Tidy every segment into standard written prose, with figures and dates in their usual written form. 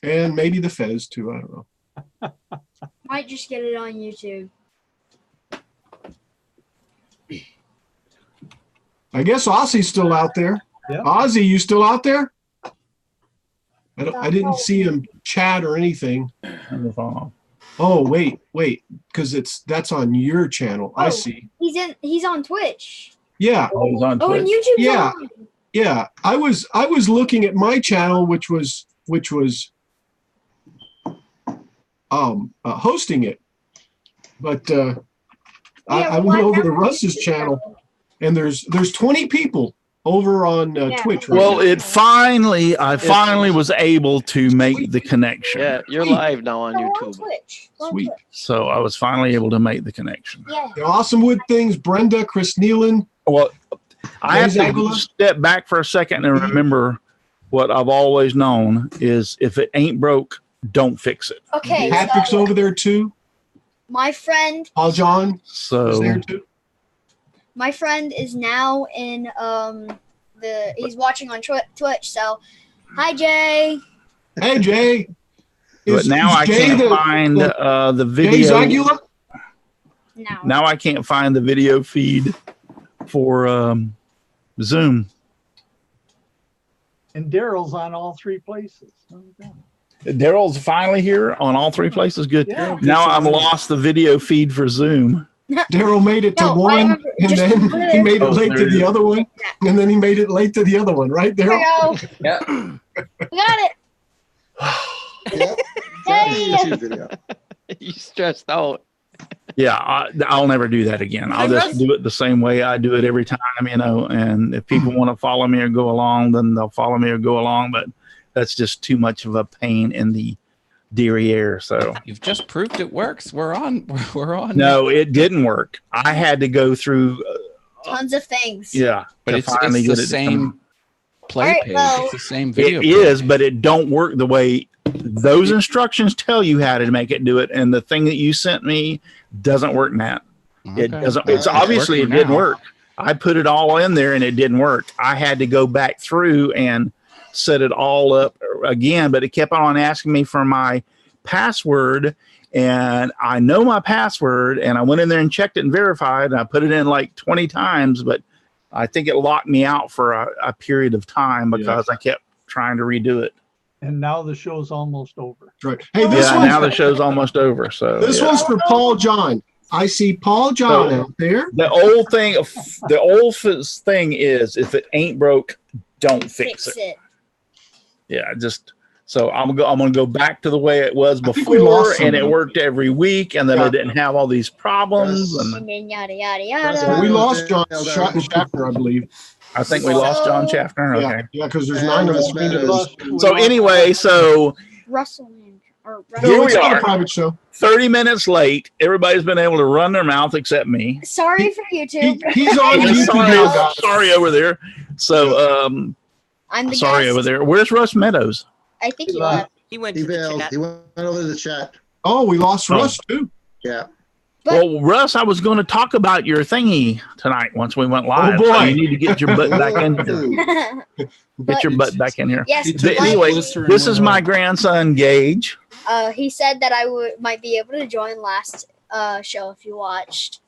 And maybe the Fez too. I don't know. Might just get it on YouTube. I guess Ossie's still out there. Yeah. Ozzy, you still out there? I didn't see him chat or anything. Oh, wait, because that's on your channel. I see. He's on Twitch. Yeah. Oh, he's on Twitch. And YouTube's Yeah. on. Yeah. I was looking at my channel, which was hosting it. But I went over to Russ's channel, and there's 20 people over on Twitch right Well, now. I finally was able to make the connection. Yeah, you're live now on YouTube. Twitch. Sweet. So I was finally able to make the connection. Yeah. The Awesome Wood Things, Brenda, Chris Nealon. Well, I have to Angela? step back for a second and remember what I've always known is if it ain't broke, don't fix it. Okay. Patrick's So over there too. my friend Paul John is So there too. My friend is now in he's watching on Twitch. So, hi Jay. Hey Jay. but now I can't find the Jay video. Zagula? No. Now I can't find the video feed for Zoom. And Daryl's on all three places. Daryl's finally here on all three places. Good. Yeah. Now I've lost the video feed for Zoom. Daryl made it to No, I one, remember- and just then put it he in. made it Oh, late there to it the is. other one, and then he made it late to the other one. Right, Here we Daryl? go. Yeah. We got it. Yeah. Hey. YouTube video. You stressed out. Yeah, I'll never do that again. I'll just do it the same way I do it every time, and if people want to follow me or go along, then they'll follow me or go along, but that's just too much of a pain in the derriere. So You've just proved it works. We're on. no, it didn't work. I had to go through, Tons of things. But to it's finally the get it to same come. play Alright, page. well- It's the same video. It page. is, but it don't work the way those instructions tell you how to make it do it, and the thing that you sent me doesn't work, Matt. It Okay. doesn't. It's It's obviously it working didn't now. work. I put it all in there and it didn't work. I had to go back through and set it all up again, but it kept on asking me for my password, and I know my password, and I went in there and checked it and verified, and I put it in like 20 times, but I think it locked me out for a period of time because I kept trying to redo it. And now the show's almost over. Right. Hey, this Yeah, one's now the show's almost over. So this yeah. one's for Paul John. I see Paul John So- out there. The old thing is if it ain't broke, don't fix it. Yeah, just so I'm gonna go back to the way it was I think we before, lost and it someone. worked every week, and then Yeah. I didn't have all these problems. Yes. And And then yada yada That's yada. We Yeah. lost John Yeah. Schaffner, I believe. I think we lost John Schaffner. Okay. Yeah, because there's And 9 of us. Russ Meadows. So anyway, so Russell and- or No, Here it's we not a are. private show. 30 minutes late. Everybody's been able to run their mouth except me. Sorry for YouTube. He's on YouTube now, guys. Sorry over there. So I'm the sorry guest. over there. Where's Russ Meadows? I think he Goodbye. left. He went He to the bailed. chat. He went over to the chat. Oh, we lost Oh. Russ too. Yeah. But- Well, Russ, I was going to talk about your thingy tonight once we went live. Oh, boy. So you need to get your butt back in here. Get your butt back in here. Yes. But anyway, Blister this and is went my on. grandson Gage. He said that I might be able to join last show if you watched.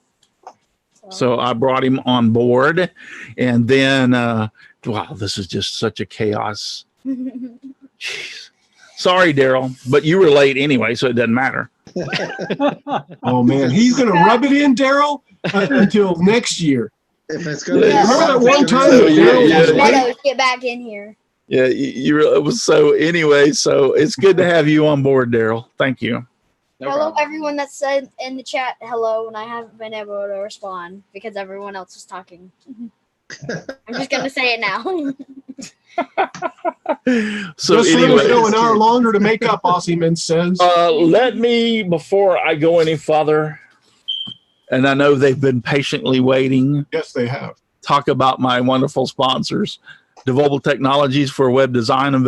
So I brought him on board, and then wow, this is just such a chaos. Jeez. Sorry, Daryl, but you were late anyway, so it doesn't matter. Oh man, he's gonna rub it in, Daryl, until next year. If it's gonna Yeah. Remember that one time So, that yeah, Daryl yeah. was late? Meadows, get back in here. Yeah, it was so anyway. So it's good to have you on board, Daryl. Thank you. No Hello, problem. everyone that said in the chat hello, and I haven't been able to respond because everyone else is talking. I'm just gonna say it now. So Just let us anyway, go an hour longer to make up, Ossiman says. let me, before I go any further, and I know they've been patiently waiting, Yes, they have. talk about my wonderful sponsors. Devobal Technologies for web design and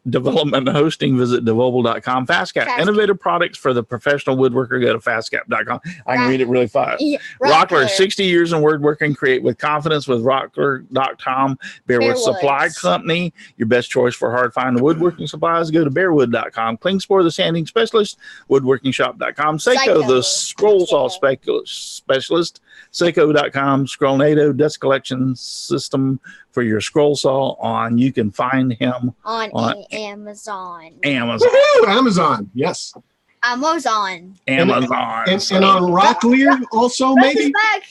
development and hosting. Visit devobal.com. FastCap, innovative products for the professional woodworker. Go to fastcap.com. I can read it really fast. Yeah, Rockler, 60 years in woodworking. Create with confidence with rockler.com. Bearwood Supply Company, your best choice for hard find woodworking supplies. Go to bearwood.com. Klingspor, the sanding specialist. Woodworkingshop.com. Seiko, the scroll saw specialist. Seiko.com. Scrollnado, desk collection system for your scroll saw on. You can find him on Amazon. Woohoo! Amazon, yes. Amazon. And on Rocklear also, Russ maybe? is back.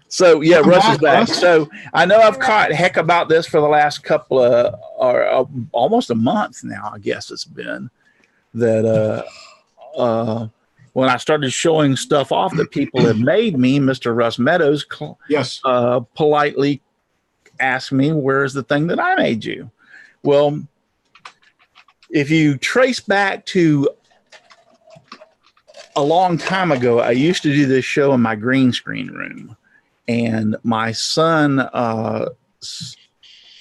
So yeah, Russ is back. Russ. So I know I've caught heck about this for the last couple of, or almost a month now, I guess it's been, that when I started showing stuff off that people had made me, Mr. Russ Meadows Yes. politely asked me, where's the thing that I made you? Well, if you trace back to a long time ago, I used to do this show in my green screen room, and my son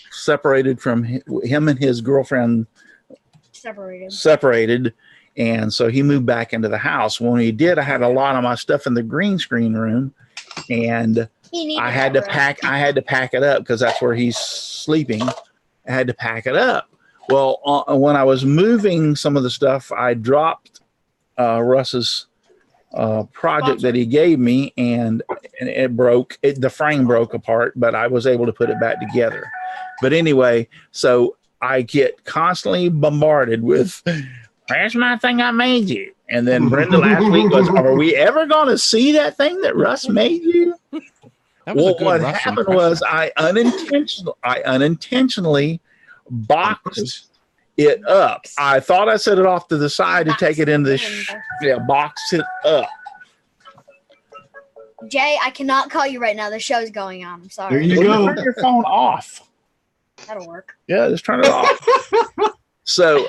separated from him and his girlfriend separated. And so he moved back into the house. When he did, I had a lot of my stuff in the green screen room, and I had to pack it up because that's where he's sleeping. I had to pack it up. Well, when I was moving some of the stuff, I dropped Russ's project that he gave me, and it broke. The frame broke apart, but I was able to put it back together. But anyway, so I get constantly bombarded with, "Where's my thing I made you?" And then Brenda last week was, "Are we ever going to see that thing that Russ made you?" Well, what happened was I unintentionally boxed it up. I thought I set it off to the side to take it into the box it up. Jay, I cannot call you right now. The show's going on. I'm sorry. There you go. Turn your phone off. That'll work. Yeah, just turn it off. So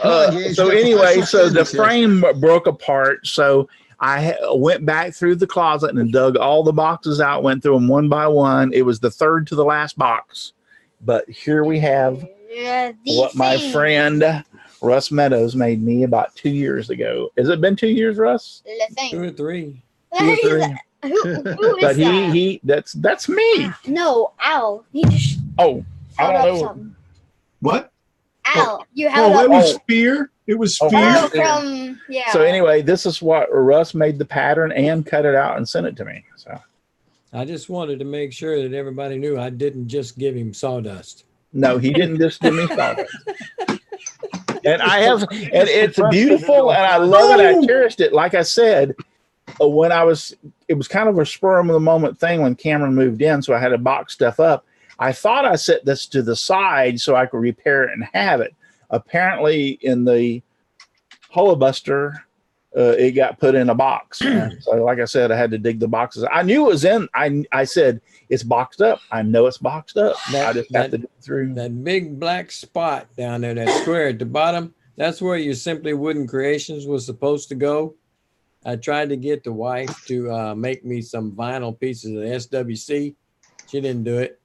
anyway, so the frame broke apart. So I went back through the closet and dug all the boxes out, went through them one by one. It was the third to the last box. But here we have what my friend Russ Meadows made me about 2 years ago. Has it been 2 years, Russ? 2 or 3. Who is But that? that's me. No, Al. He just Oh, I held don't up know. something. What? Al, you held Oh, up. it was Fear. It was Fear. Oh, from yeah. So anyway, this is what Russ made the pattern and cut it out and sent it to me. So I just wanted to make sure that everybody knew I didn't just give him sawdust. no, he didn't just give me sawdust. And it's beautiful, and I love it. I cherished it. Like I said, when it was kind of a spur of the moment thing when Cameron moved in, so I had to box stuff up. I thought I set this to the side so I could repair it and have it. Apparently, in the Holobuster, it got put in a box. And so, like I said, I had to dig the boxes. I knew it was in. I said, it's boxed up. I know it's boxed up. I just have to dig through. That big black spot down there, that square at the bottom, that's where your Simply Wooden Creations was supposed to go. I tried to get the wife to make me some vinyl pieces of SWC. She didn't do it.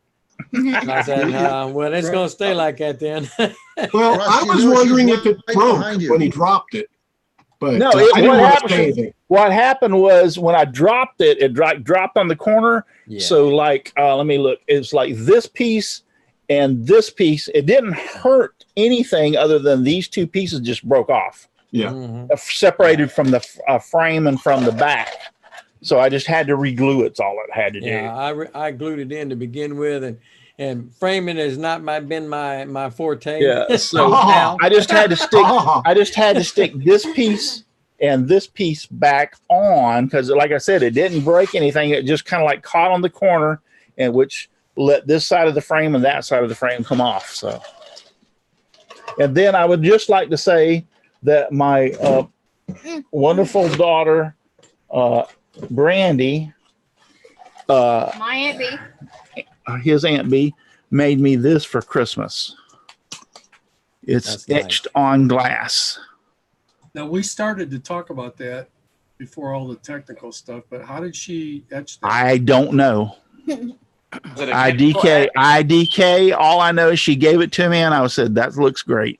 I said, well, it's going to stay like that then. Well, Russ, I you was know wondering she's if it right broke behind you. when he dropped it. But No, I didn't want to say anything. what happened was when I dropped it, it dropped on the corner. Yeah. So like, let me look. It's like this piece and this piece. It didn't hurt anything other than these two pieces just broke off. Yeah. Mhm. Separated from the frame and from the back. So I just had to reglue it. It's all it had to do. Yeah, I glued it in to begin with, and framing has not been my forte. Yeah. So Oh. I just had to stick this piece and this piece back on because, like I said, it didn't break anything. It just kind of like caught on the corner, and which let this side of the frame and that side of the frame come off. So, and then I would just like to say that my wonderful daughter, Brandy, My Aunt B. his Aunt B, made me this for Christmas. It's That's nice. etched on glass. Now, we started to talk about that before all the technical stuff, but how did she etch that? I don't know. Is it a IDK, IDK. All I know is she gave it to me, and I said that looks great.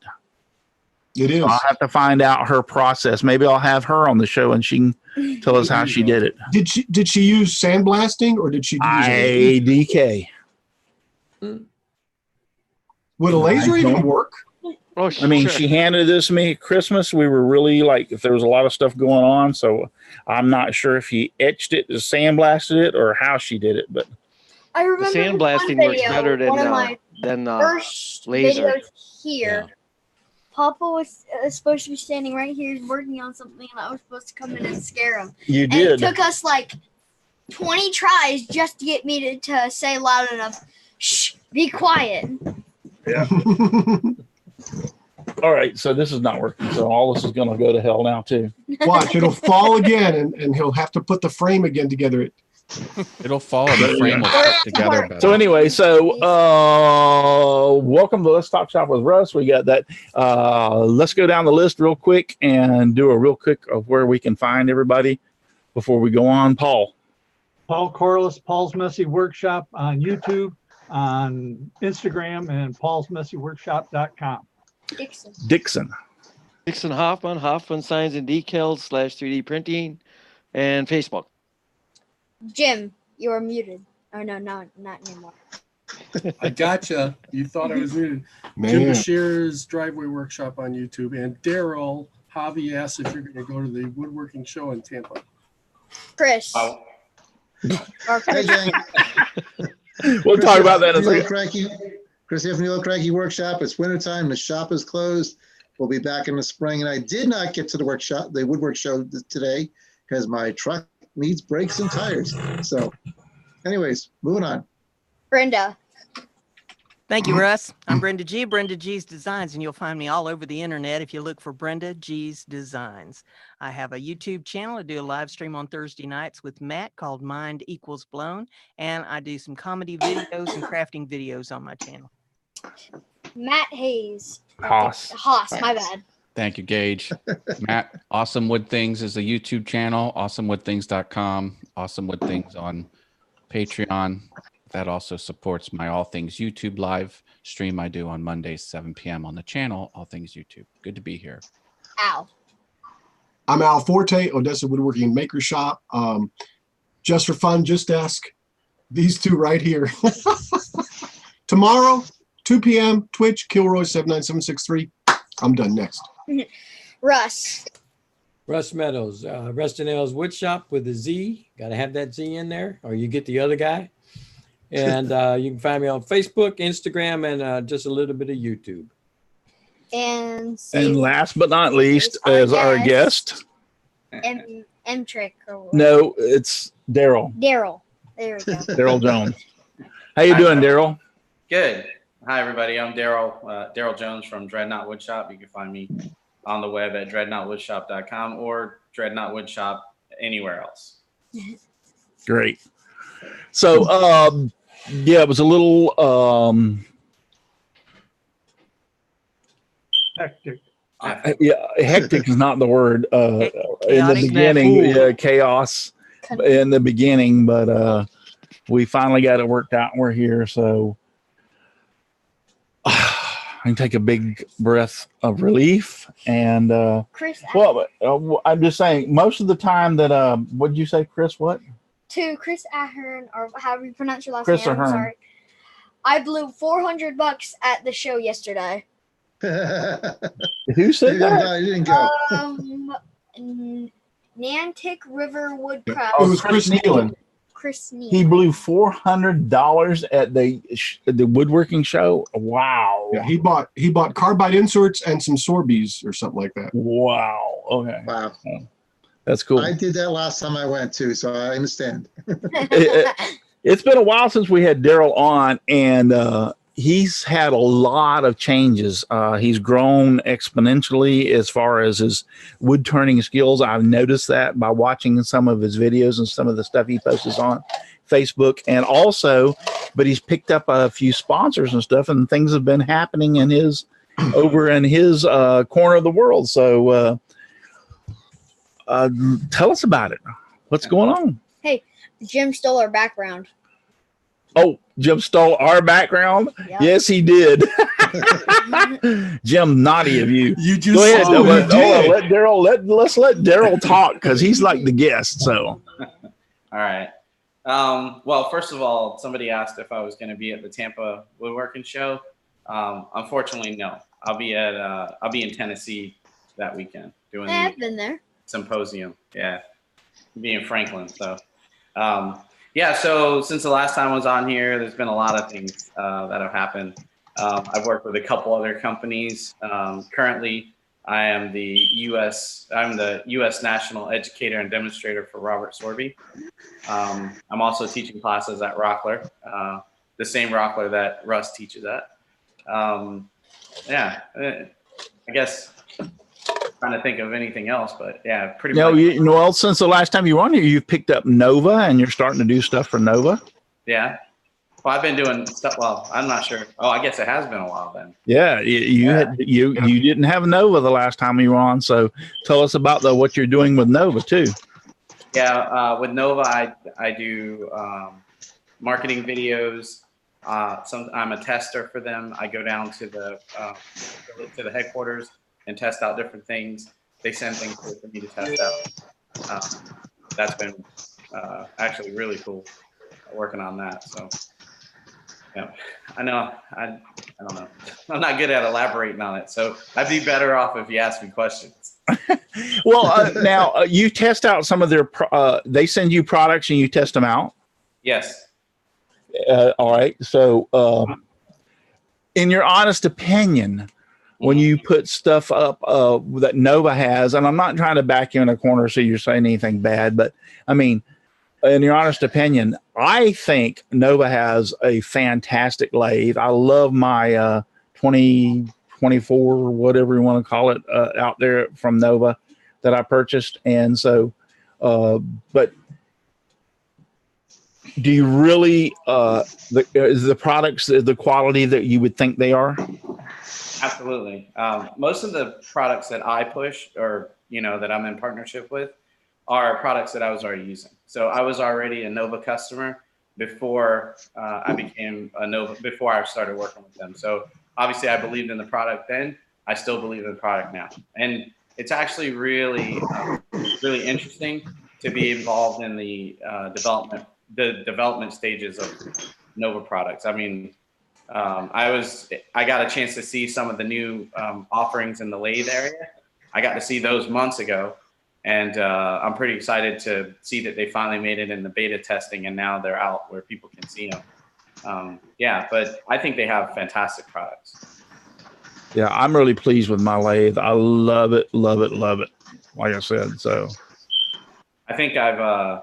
It is. So I'll have to find out her process. Maybe I'll have her on the show, and she can tell us how she did it. Did she use sandblasting or did she use IDK? Would a laser even work? Oh, I mean, sure. she handed this to me at Christmas. We were really like, if there was a lot of stuff going on, so I'm not sure if he etched it, sandblasted it, or how she did it. But I remember The this one sandblasting works video, better one of my than first laser. videos here. Papa was supposed to be standing right here working on something, and I was supposed to come in and scare him. you And did. it took us like 20 tries just to get me to say loud enough, shh, be quiet. Yeah. All right, so this is not working. So all this is going to go to hell now too. Watch, it'll fall again, and he'll have to put the frame again together. It'll fall. The frame will fit together better. So anyway, welcome to Let's Talk Shop with Russ. We got that. Let's go down the list real quick and do a real quick of where we can find everybody before we go on. Paul Corliss, Paul's Messy Workshop on YouTube, on Instagram, and paulsmessyworkshop.com. Dixon Hoffman Signs and Decals / 3D Printing, and Facebook. Jim, you are muted. Oh, no, not anymore. I gotcha. You thought I was muted. Man. Jim Bashir's Driveway Workshop on YouTube. And Daryl, Javi asked if you're going to go to the woodworking show in Tampa. Chris. Oh. Or Hey, Chris. gang. We'll talk about that in a Chris second. Cranky, Chris here from the Old Cranky Workshop. It's wintertime. The shop is closed. We'll be back in the spring. And I did not get to the woodwork show today because my truck needs brakes and tires. So anyways, moving on. Brenda. Thank you, Russ. I'm Brenda G, Brenda G's Designs, and you'll find me all over the internet if you look for Brenda G's Designs. I have a YouTube channel. I do a live stream on Thursday nights with Matt called Mind Equals Blown, and I do some comedy videos and crafting videos on my channel. Matt Hayes. Haas, my bad. Thank you, Gage. Matt, Awesome Wood Things is a YouTube channel, awesomewoodthings.com, Awesome Wood Things on Patreon. That also supports my All Things YouTube live stream I do on Mondays, 7 p.m. on the channel, All Things YouTube. Good to be here. Ow. I'm Al Forte, Odessa Woodworking Maker Shop. Just for fun, just ask these two right here. Tomorrow, 2 p.m., Twitch, Kilroy 79763. I'm done next. Russ. Russ Meadows, Rustin L's Wood Shop with a Z. Got to have that Z in there, or you get the other guy. And you can find me on Facebook, Instagram, and just a little bit of YouTube. And last but not least is our guest. M-Trick. Or whatever. No, it's Daryl. Daryl. There we go. Daryl Jones. How you doing, Daryl? Good. Hi, everybody. I'm Daryl Jones from Dread Knot Woodshop. You can find me on the web at dreadknotwoodshop.com or Dread Knot Woodshop anywhere else. Great. So, yeah, it was a little Hectic. hectic is not the word. In the Chaotic. beginning, chaos in the beginning, but we finally got it worked out and we're here. So I can take a big breath of relief. And Chris. I'm just saying, most of the time that what did you say, Chris? What? To Chris Ahern, or however you pronounce your last Chris name. I'm Ahern. sorry. I blew $400 at the show yesterday. Who said that? You didn't go. Nantic River Woodcraft. It was Chris Nealon. Chris Nealon. He blew $400 at the woodworking show. Wow. Yeah, he bought carbide inserts and some Sorbies or something like that. Wow. Okay. Wow. That's cool. I did that last time I went too, so I understand. It's been a while since we had Daryl on, and he's had a lot of changes. He's grown exponentially as far as his wood turning skills. I've noticed that by watching some of his videos and some of the stuff he posts on Facebook, and also, but he's picked up a few sponsors and stuff, and things have been happening in his over in his corner of the world. So tell us about it. What's going on? Hey, Jim stole our background. Oh, Jim stole our background. Yep. Yes, he did. Jim, naughty of you. You just Go ahead. saw what he did. Let Daryl. Let's let Daryl talk because he's like the guest. So. All right. Well, first of all, somebody asked if I was going to be at the Tampa Woodworking Show. Unfortunately, no. I'll be in Tennessee that weekend doing I've been there. symposium. Yeah, be in Franklin. So, yeah. So since the last time I was on here, there's been a lot of things that have happened. I've worked with a couple other companies. Currently, I'm the U.S. National Educator and Demonstrator for Robert Sorby. I'm also teaching classes at Rockler, the same Rockler that Russ teaches at. Yeah, I guess trying to think of anything else, but yeah, pretty much. Well, since the last time you were on here, you've picked up Nova and you're starting to do stuff for Nova. Yeah. Well, I've been doing stuff. Well, I'm not sure. Oh, I guess it has been a while then. Yeah, you didn't have Nova the last time you were on, so tell us about what you're doing with Nova too. Yeah, with Nova, I do marketing videos. I'm a tester for them. I go down to the headquarters and test out different things. They send things for me to test out. That's been actually really cool working on that. So. Yeah, I know. I don't know. I'm not good at elaborating on it, so I'd be better off if you ask me questions. Well, now you test out some of their. They send you products and you test them out. Yes. All right. So, in your honest opinion, when you put stuff up that Nova has, and I'm not trying to back you in a corner so you're saying anything bad, but I mean, in your honest opinion, I think Nova has a fantastic lathe. I love my 2024, whatever you want to call it, out there from Nova that I purchased. And so, but do you really, is the products the quality that you would think they are? Absolutely. Most of the products that I push or, that I'm in partnership with are products that I was already using. So I was already a Nova customer before I became a Nova, before I started working with them. So obviously I believed in the product then. I still believe in the product now. And it's actually really, really interesting to be involved in the development stages of Nova products. I mean, I got a chance to see some of the new offerings in the lathe area. I got to see those months ago. And I'm pretty excited to see that they finally made it in the beta testing and now they're out where people can see them. Yeah, but I think they have fantastic products. Yeah, I'm really pleased with my lathe. I love it, love it, love it. Like I said, so. I think I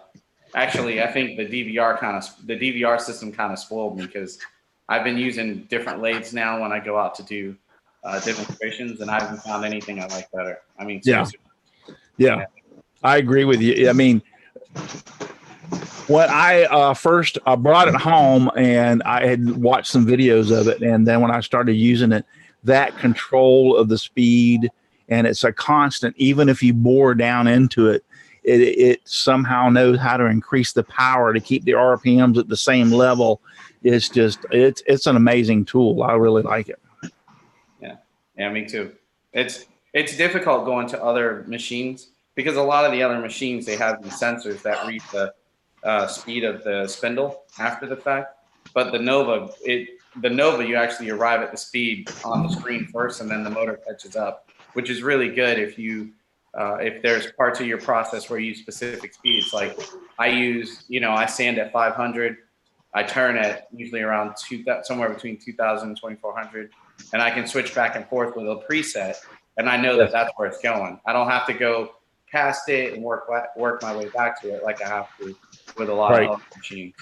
think the DVR system kind of spoiled me because I've been using different lathes now when I go out to do demonstrations and I haven't found anything I like better. I mean, seriously. Yeah, I agree with you. I mean, when I first brought it home and I had watched some videos of it, and then when I started using it, that control of the speed, and it's a constant, even if you bore down into it, it somehow knows how to increase the power to keep the RPMs at the same level. It's just, it's an amazing tool. I really like it. Yeah, me too. It's difficult going to other machines because a lot of the other machines, they have these sensors that read the speed of the spindle after the fact. But the Nova, you actually arrive at the speed on the screen first and then the motor catches up, which is really good if there's parts of your process where you use specific speeds. Like I sand at 500, I turn at usually around somewhere between 2000 and 2400, and I can switch back and forth with a preset. And I know that that's where it's going. I don't have to go past it and work my way back to it like I have to with a lot of other machines.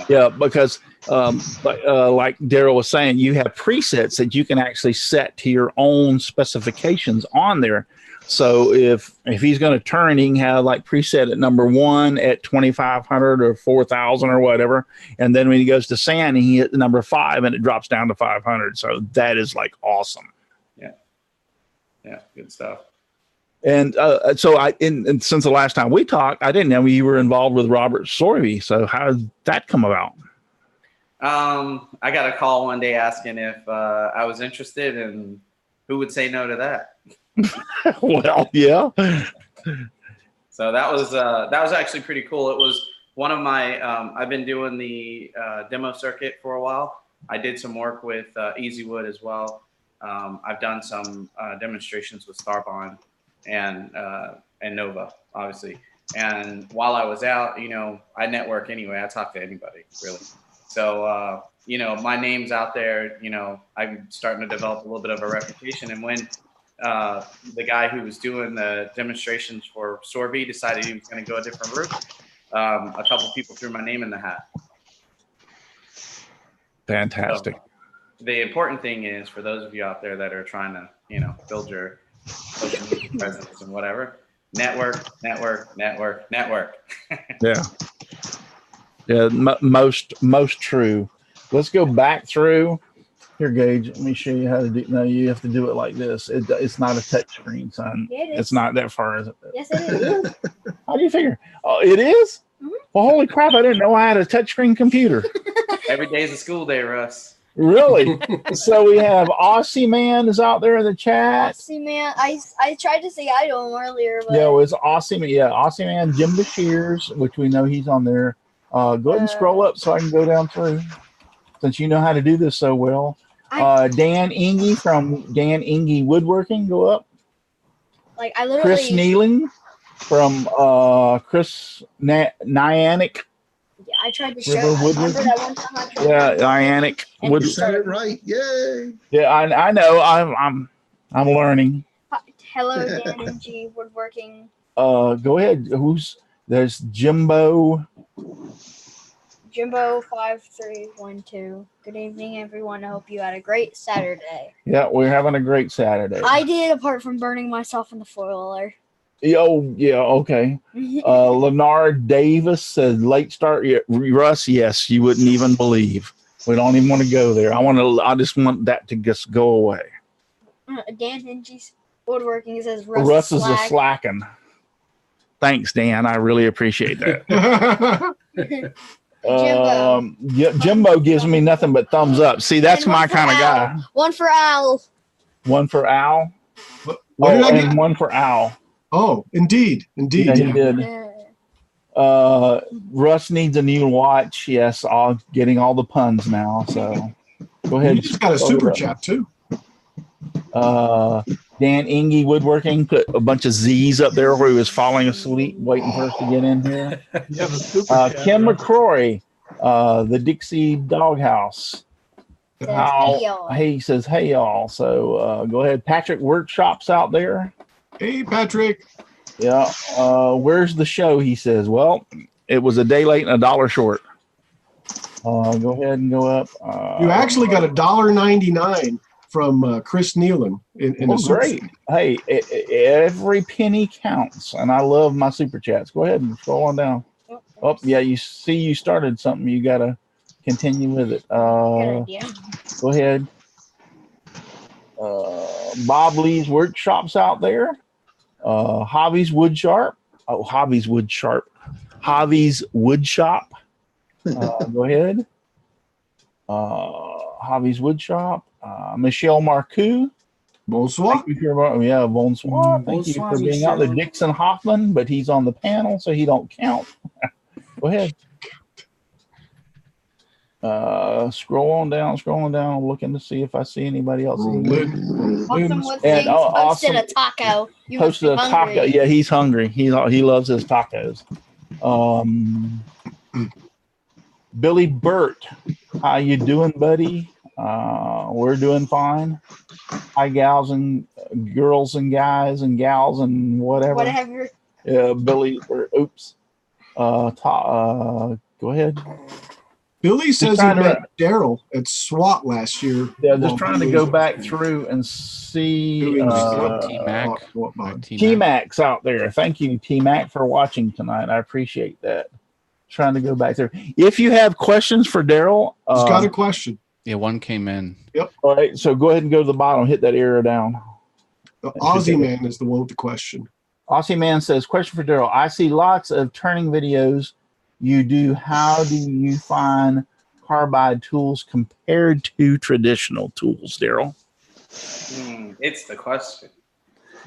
Yeah, because like Daryl was saying, you have presets that you can actually set to your own specifications on there. So if he's going to turn, he can have like preset at number 1 at 2500 or 4000 or whatever. And then when he goes to sand, he hit the number 5 and it drops down to 500. So that is like awesome. Yeah, good stuff. And so and since the last time we talked, I didn't know you were involved with Robert Sorby. So how did that come about? I got a call one day asking if I was interested, and who would say no to that? Well, yeah. So that was actually pretty cool. It was one of my. I've been doing the demo circuit for a while. I did some work with Easy Wood as well. I've done some demonstrations with Starbond and Nova, obviously. And while I was out, you know, I network anyway. I talk to anybody, really. So, you know, my name's out there. You know, I'm starting to develop a little bit of a reputation. And when the guy who was doing the demonstrations for Sorby decided he was going to go a different route, a couple people threw my name in the hat. Fantastic. So the important thing is for those of you out there that are trying to, you know, build your social media presence and whatever, network. Yeah. Yeah. Most true. Let's go back through here, Gage. Let me show you how to do. No, you have to do it like this. It's not a touch screen, son. Yeah, it is. It's not that far, is it? Yes, it is. How do you figure? Oh, it is? Mhm. Well, holy crap! I didn't know I had a touchscreen computer. Every day's a school day, Russ. Really? So we have Aussie Man is out there in the chat. Aussie Man, I tried to say I to him earlier, but Yeah, it was Aussie Man. Yeah, Aussie Man, Jim Bashirs, which we know he's on there. Go ahead and scroll up so I can go down through, since you know how to do this so well. Dan Ingy from Dan Ingy Woodworking, go up. like I literally Chris Nealing from Chris Nianic. Yeah, I tried to River show. Remember Woodworking? that one time I tried. Yeah, Nianic Wood. You said it right. Yay. Yeah, I know. I'm learning. Hello, Dan and G Woodworking. Go ahead. There's Jimbo. Jimbo 5312. Good evening, everyone. I hope you had a great Saturday. Yeah, we're having a great Saturday. I did, apart from burning myself in the foiler. Oh, yeah, okay. Leonard Davis said late start. Yeah, Russ, yes, you wouldn't even believe. We don't even want to go there. I just want that to just go away. Dan Hingy's Woodworking says Russ is a slacking. Thanks, Dan. I really appreciate that. Yeah, Jimbo gives me nothing but thumbs up. See, that's my kind of guy. One for Al. One for Al. What did I get? And one for Al. Oh, indeed. Yeah, he did. Russ needs a new watch. Yes, getting all the puns now. So go ahead. You just got a super chat too. Dan Ingy Woodworking put a bunch of Z's up there where he was falling asleep, waiting for us to get in here. Kim McCrory, the Dixie Doghouse. He says, hey, y'all. So go ahead. Patrick Workshops out there. Hey, Patrick. Yeah. Where's the show? He says, well, it was a day late and $1 short. Go ahead and go up. You actually got $1.99 from Chris Nealon in a great. Hey, every penny counts, and I love my super chats. Go ahead and scroll on down. Oh, yeah, you see you started something. You got to continue with it. Go ahead. Bob Lee's Workshops out there. Hobby's Woodshop. Oh, Hobby's Woodshop. Hobby's Woodshop. Go ahead. Hobby's Woodshop. Michelle Marcoux. Bonsoir. Yeah, bonsoir. Thank you for being out there. Dixon Hoffman, but he's on the panel, so he don't count. Go ahead. Scrolling down, I'm looking to see if I see anybody else. Posted a taco. Posted a taco. Yeah, he's hungry. He loves his tacos. Billy Burt, how you doing, buddy? We're doing fine. Hi, gals and girls and guys and gals and whatever. Billy Burt. Oops. Go ahead. Billy says he met Daryl at SWAT last year. Yeah, just trying to go back through and see T-Mac's out there. Thank you, T-Mac, for watching tonight. I appreciate that. Trying to go back there. If you have questions for Daryl, he's got a question. Yeah, one came in. Yep. All right, so go ahead and go to the bottom. Hit that arrow down. The Aussie Man is the one with the question. Aussie Man says, question for Daryl. I see lots of turning videos you do. How do you find carbide tools compared to traditional tools, Daryl? It's the question.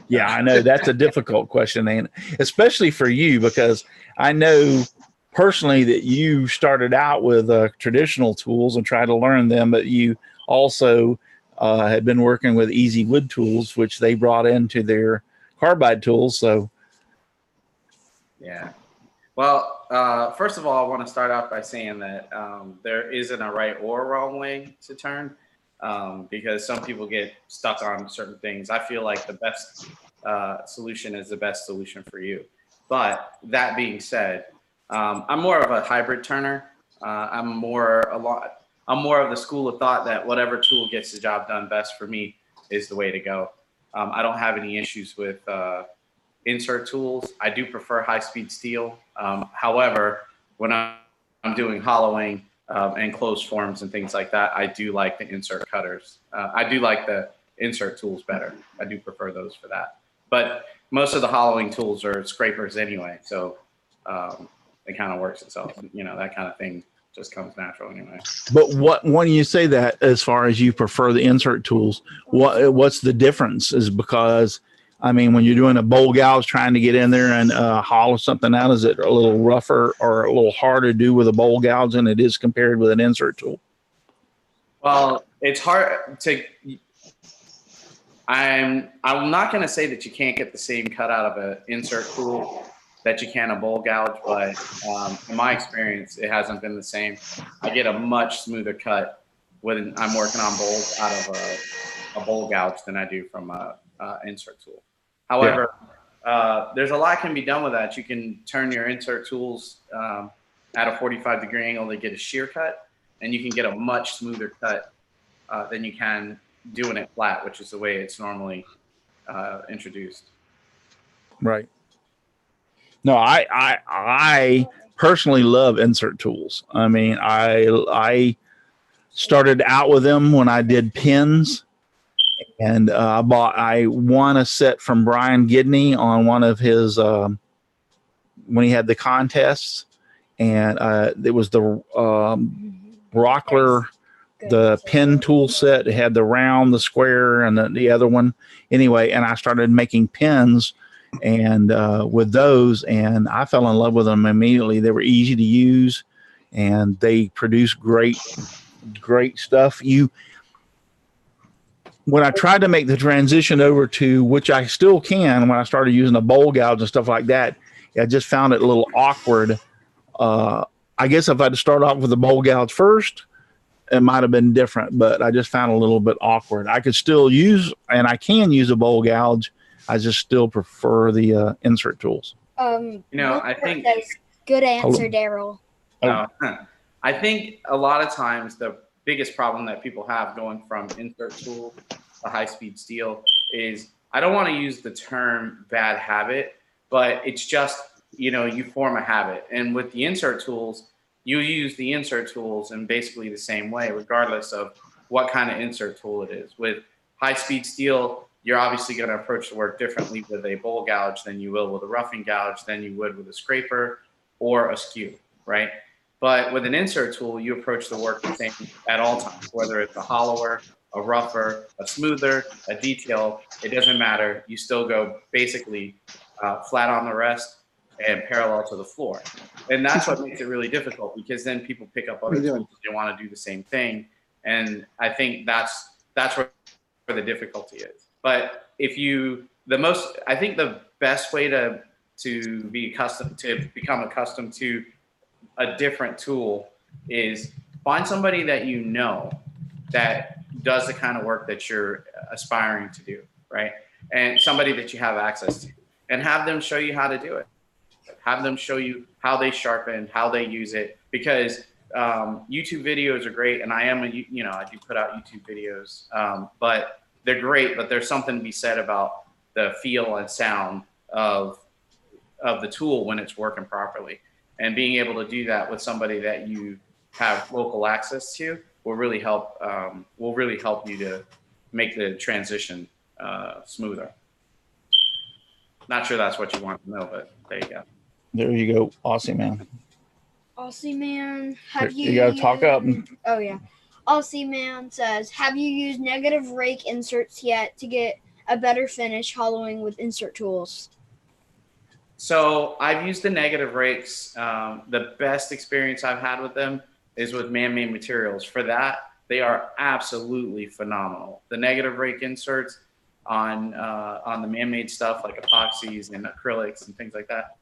Yeah, I know that's a difficult question, and especially for you, because I know personally that you started out with traditional tools and tried to learn them, but you also had been working with Easy Wood Tools, which they brought into their carbide tools. So, yeah. Well, first of all, I want to start off by saying that there isn't a right or wrong way to turn, because some people get stuck on certain things. I feel like the best solution is the best solution for you. But that being said, I'm more of a hybrid turner. I'm more of the school of thought that whatever tool gets the job done best for me is the way to go. I don't have any issues with insert tools. I do prefer high-speed steel. However, when I'm doing hollowing and closed forms and things like that, I do like the insert cutters. I do like the insert tools better. I do prefer those for that. But most of the hollowing tools are scrapers anyway, so it kind of works itself. You know, that kind of thing just comes natural anyway. but when you say that, as far as you prefer the insert tools, what's the difference? Is because, I mean, when you're doing a bowl gouge trying to get in there and hollow something out, is it a little rougher or a little harder to do with a bowl gouge than it is compared with an insert tool? Well, it's hard to. I'm not going to say that you can't get the same cut out of an insert tool that you can a bowl gouge, but in my experience, it hasn't been the same. I get a much smoother cut when I'm working on bowls out of a bowl gouge than I do from a insert tool. However, there's a lot can be done with that. You can turn your insert tools at a 45-degree angle to get a shear cut, and you can get a much smoother cut than you can doing it flat, which is the way it's normally introduced. Right. No, I personally love insert tools. I mean, I started out with them when I did pins, and I won a set from Brian Gidney on one of his when he had the contests, and it was the Rockler, the pin tool set. It had the round, the square, and the other one. Anyway, and I started making pins and with those, and I fell in love with them immediately. They were easy to use, and they produce great stuff. When I tried to make the transition over to, which I still can, when I started using a bowl gouge and stuff like that, I just found it a little awkward. I guess if I'd start off with the bowl gouge first, it might have been different, but I just found it a little bit awkward. I could still use, and I can use a bowl gouge. I just still prefer the insert tools. I think good answer, Daryl. I think a lot of times the biggest problem that people have going from insert tool to high-speed steel is, I don't want to use the term bad habit, but it's just, you form a habit. And with the insert tools, you use the insert tools in basically the same way, regardless of what kind of insert tool it is. With high-speed steel, you're obviously going to approach the work differently with a bowl gouge than you will with a roughing gouge, than you would with a scraper or a skew, right? But with an insert tool, you approach the work the same at all times, whether it's a hollower, a rougher, a smoother, a detail, it doesn't matter. You still go basically flat on the rest and parallel to the floor. And that's what makes it really difficult, because then people pick up other tools, they want to do the same thing. And I think that's where the difficulty is. But I think the best way to become accustomed to a different tool is find somebody that that does the kind of work that you're aspiring to do, right? And somebody that you have access to, and have them show you how to do it. Have them show you how they sharpen, how they use it, because YouTube videos are great, and I do put out YouTube videos, but they're great, but there's something to be said about the feel and sound of the tool when it's working properly. And being able to do that with somebody that you have local access to will really help you to make the transition smoother. Not sure that's what you want to know, but there you go. There you go. Awesome, man. Aussie Man, have You gotta talk up. Oh yeah. Aussie Man says, have you used negative rake inserts yet to get a better finish hollowing with insert tools? So I've used the negative rakes. The best experience I've had with them is with man-made materials. For that, they are absolutely phenomenal. The negative rake inserts on the man-made stuff like epoxies and acrylics and things like that,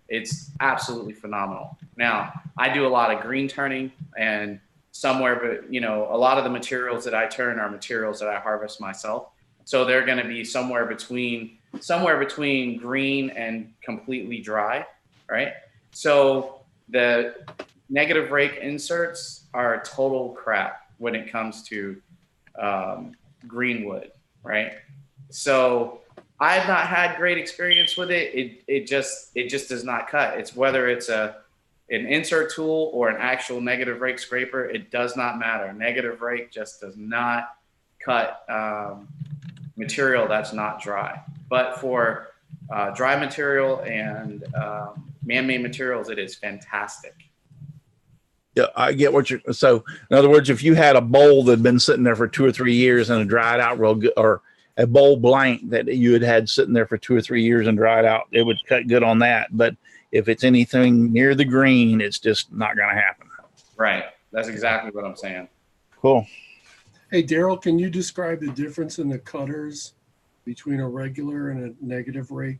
it's absolutely phenomenal. Now, I do a lot of green turning, and but a lot of the materials that I turn are materials that I harvest myself. So they're going to be somewhere between green and completely dry, right? So the negative rake inserts are total crap when it comes to green wood, right? So I've not had great experience with it. It just does not cut. It's whether it's an insert tool or an actual negative rake scraper, it does not matter. Negative rake just does not cut material that's not dry. But for dry material and man-made materials, it is fantastic. Yeah, I get what you're. So, in other words, if you had a bowl that had been sitting there for 2 or 3 years and it dried out real good, or a bowl blank that you had sitting there for 2 or 3 years and dried out, it would cut good on that. But if it's anything near the green, it's just not going to happen. Right. That's exactly what I'm saying. Cool. Hey, Daryl, can you describe the difference in the cutters between a regular and a negative rake?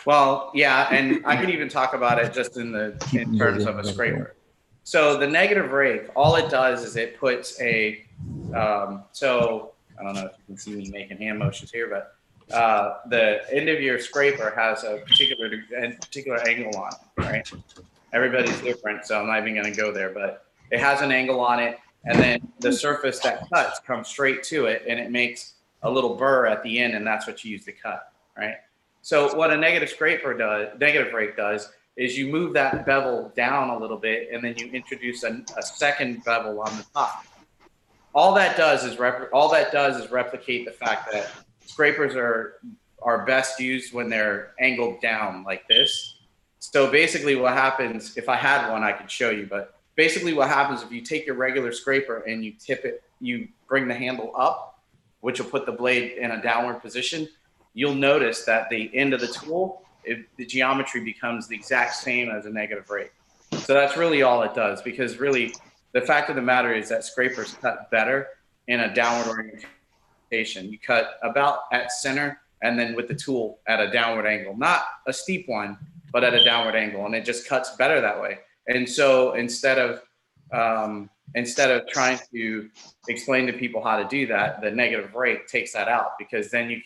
Well, yeah, and I can even talk about it just in terms of a scraper. So the negative rake, all it does is it puts a, so I don't know if you can see me making hand motions here, but the end of your scraper has a particular angle on it, right? Everybody's different, so I'm not even going to go there, but it has an angle on it, and then the surface that cuts comes straight to it, and it makes a little burr at the end, and that's what you use to cut, right? So what a negative rake does is you move that bevel down a little bit, and then you introduce a second bevel on the top. All that does is replicate the fact that scrapers are best used when they're angled down like this. So basically what happens, if I had one, I could show you, but basically what happens if you take your regular scraper and you tip it, you bring the handle up, which will put the blade in a downward position, you'll notice that the end of the tool, the geometry becomes the exact same as a negative rake. So that's really all it does, because really the fact of the matter is that scrapers cut better in a downward orientation. You cut about at center and then with the tool at a downward angle, not a steep one, but at a downward angle, and it just cuts better that way. And so instead of trying to explain to people how to do that, the negative rake takes that out, because then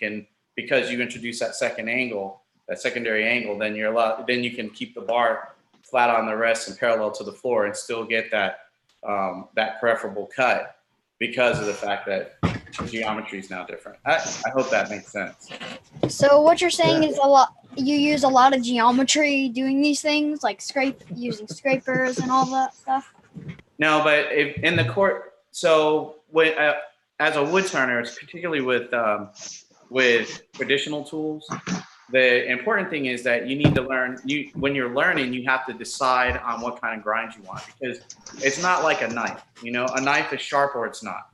because you introduce that second angle, that secondary angle, then you can keep the bar flat on the rest and parallel to the floor and still get that preferable cut, because of the fact that the geometry is now different. I hope that makes sense. So what you're saying is you use a lot of geometry doing these things, like using scrapers and all that stuff? No, but in the court, so as a wood turner, particularly with traditional tools, the important thing is that you need to learn. When you're learning, you have to decide on what kind of grind you want, because it's not like a knife. A knife is sharp or it's not.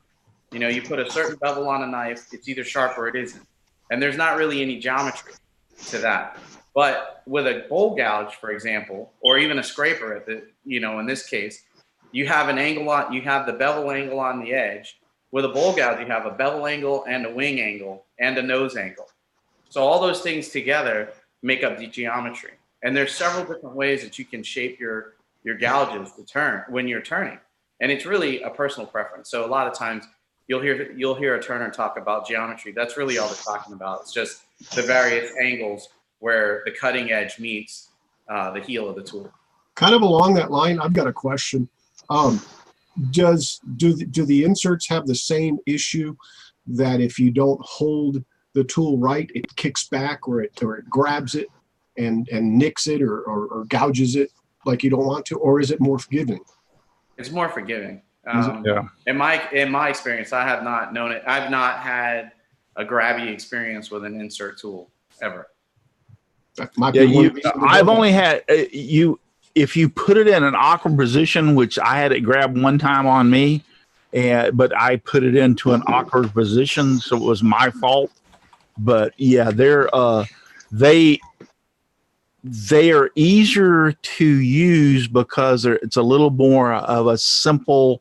You put a certain bevel on a knife, it's either sharp or it isn't, and there's not really any geometry to that. But with a bowl gouge, for example, or even a scraper, in this case, you have an angle on. You have the bevel angle on the edge. With a bowl gouge, you have a bevel angle and a wing angle and a nose angle. So all those things together make up the geometry. And there's several different ways that you can shape your gouges to turn when you're turning. And it's really a personal preference. So a lot of times you'll hear a turner talk about geometry. That's really all they're talking about. It's just the various angles where the cutting edge meets the heel of the tool. Kind of along that line, I've got a question. Do the inserts have the same issue that if you don't hold the tool right, it kicks back, or it grabs it and nicks it or gouges it like you don't want to, or is it more forgiving? It's more forgiving. Yeah. In my experience, I have not known it. I've not had a grabby experience with an insert tool ever. I've only had if you put it in an awkward position, which I had it grab one time on me, but I put it into an awkward position, so it was my fault. But yeah, they are easier to use because it's a little more of a simple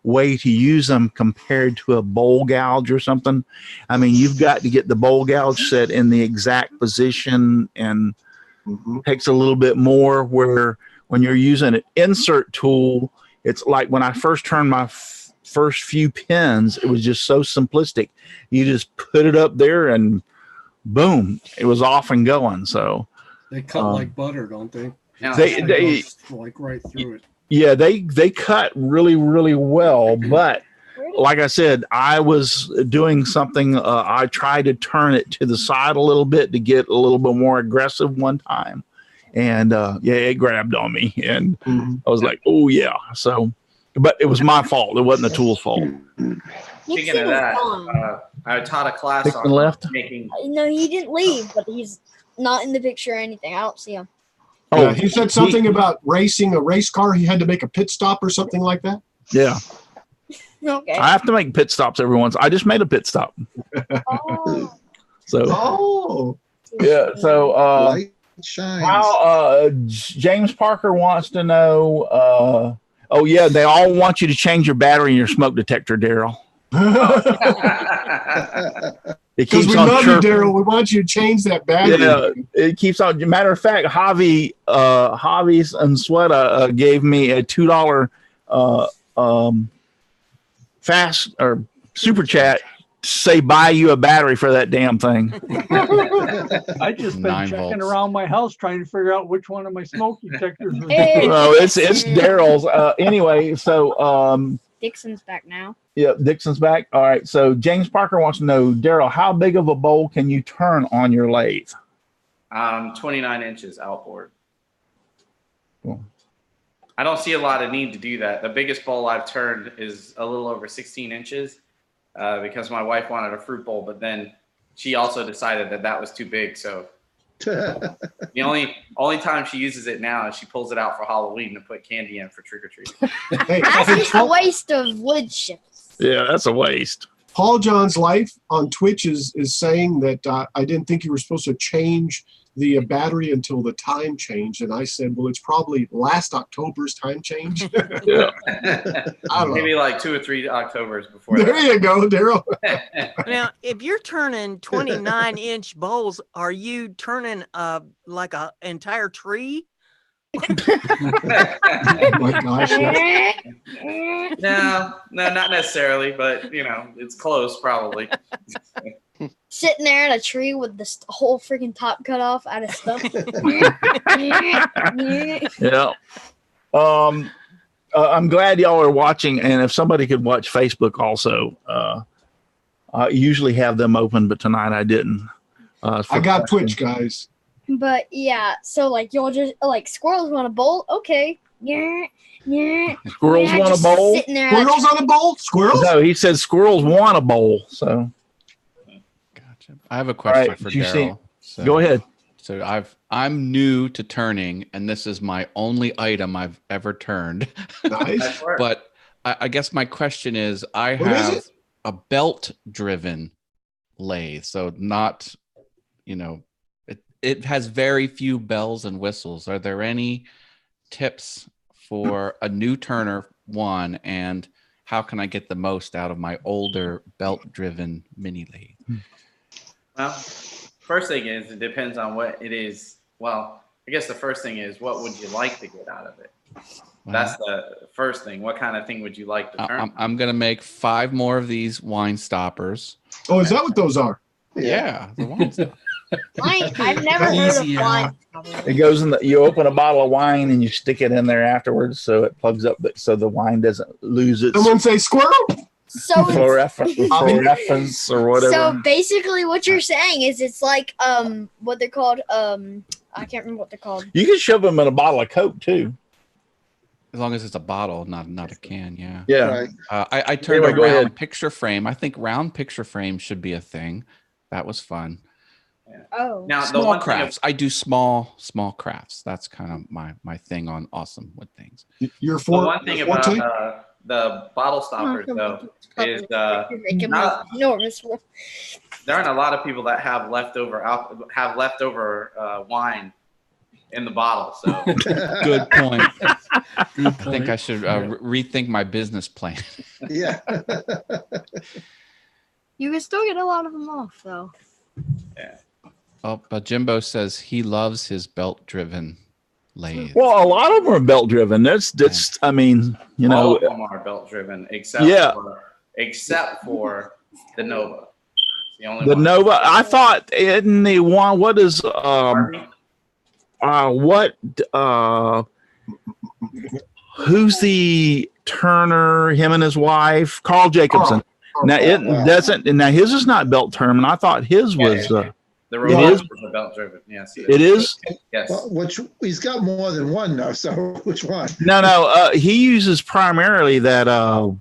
way to use them compared to a bowl gouge or something. I mean, you've got to get the bowl gouge set in the exact position, and takes a little bit more, where when you're using an insert tool, it's like when I first turned my first few pins, it was just so simplistic. You just put it up there and boom, it was off and going. So they cut like butter, don't they? They like right through it. Yeah, they cut really, really well. But like I said, I was doing something. I tried to turn it to the side a little bit to get a little bit more aggressive one time. And it grabbed on me. And I was like, oh, yeah. So, but it was my fault. It wasn't the tool's fault. Speaking of that, I taught a class Dixon on left? making. No, he didn't leave, but he's not in the picture or anything. I don't see him. Oh, he said something about racing a race car. He had to make a pit stop or something like that. Yeah. Okay. I have to make pit stops every once. I just made a pit stop. Oh. So. Yeah. So Light shines. how James Parker wants to know. They all want you to change your battery in your smoke detector, Daryl. It Because keeps we on love you, chirping. Daryl. We want you to change that battery. Yeah, it keeps on. Matter of fact, Javi and Sweata gave me a $2 fast or super chat to say buy you a battery for that damn thing. I just been 9 checking volts. around my house trying to figure out which one of my smoke detectors was. Hey. No, it's Daryl's. Anyway, so Dixon's back now. yeah, Dixon's back. All right. So James Parker wants to know, Daryl, how big of a bowl can you turn on your lathe? 29 inches outboard. Cool. I don't see a lot of need to do that. The biggest bowl I've turned is a little over 16 inches because my wife wanted a fruit bowl, but then she also decided that was too big. So the only time she uses it now is she pulls it out for Halloween to put candy in for trick or treat. Hey, That's just a waste of wood chips. Yeah, that's a waste. Paul John's Life on Twitch is saying that I didn't think you were supposed to change the battery until the time changed. And I said, well, it's probably last October's time change. Yeah. I don't Maybe know. like 2 or 3 Octobers before There that. you go, Daryl. Now, if you're turning 29-inch bowls, are you turning like an entire tree? Oh my gosh. No, not necessarily, but it's close probably. Sitting there in a tree with the whole freaking top cut off out of stuff. Yeah. I'm glad y'all are watching, and if somebody could watch Facebook also, I usually have them open, but tonight I didn't. I got Twitch, guys. But yeah, so like you'll just like squirrels want a bowl, okay. Yeah. Squirrels want a just bowl? Sitting there Squirrels on a bowl? Squirrels? No, he said squirrels want a bowl. So Gotcha. I have a question right, for did you see- Daryl. So, go ahead. So I'm new to turning, and this is my only item I've ever turned. Nice. That's work. But I guess my question is, I What is have it? a belt-driven lathe, so not, it has very few bells and whistles. Are there any tips for a new turner, one, and how can I get the most out of my older belt-driven mini lathe? Well, first thing is it depends on what it is. Well, I guess the first thing is what would you like to get out of it? That's the first thing. What kind of thing would you like to turn? I'm going to make 5 more of these wine stoppers. Oh, is that what those are? Yeah, the wine stopper. I've never heard of wine. It goes in you open a bottle of wine and you stick it in there afterwards, so it plugs up, so the wine doesn't lose its Someone say squirrel? So fluorescence or whatever. So basically what you're saying is it's like what they're called I can't remember what they're called. You can shove them in a bottle of Coke too. As long as it's a bottle, not a can. Yeah. Yeah. Right. I turned Anyway, a go round ahead. picture frame. I think round picture frame should be a thing. That was fun. Oh. Now the Small one thing crafts. I do small crafts. That's kind of my thing on Awesome Wood Things. Your the one thing your forte? about the bottle stoppers though is You're making me not, enormous one. there aren't a lot of people that have leftover wine in the bottle. So Good point. Good I think I should rethink my business plan. Yeah. You can still get a lot of them off though. yeah. Oh, but Jimbo says he loves his belt-driven lathe. Well, a lot of them are belt driven. That's I mean, you All know, of them are belt driven except for the Nova. It's the only the one. Nova. I thought in the one. What is who's the Turner? Him and his wife, Carl Jacobson. Now it doesn't. Now his is not belt term, and I thought his was. The robot is belt driven. Yes, it is. Yes. Well, which he's got more than one though. So which one? No. He uses primarily that.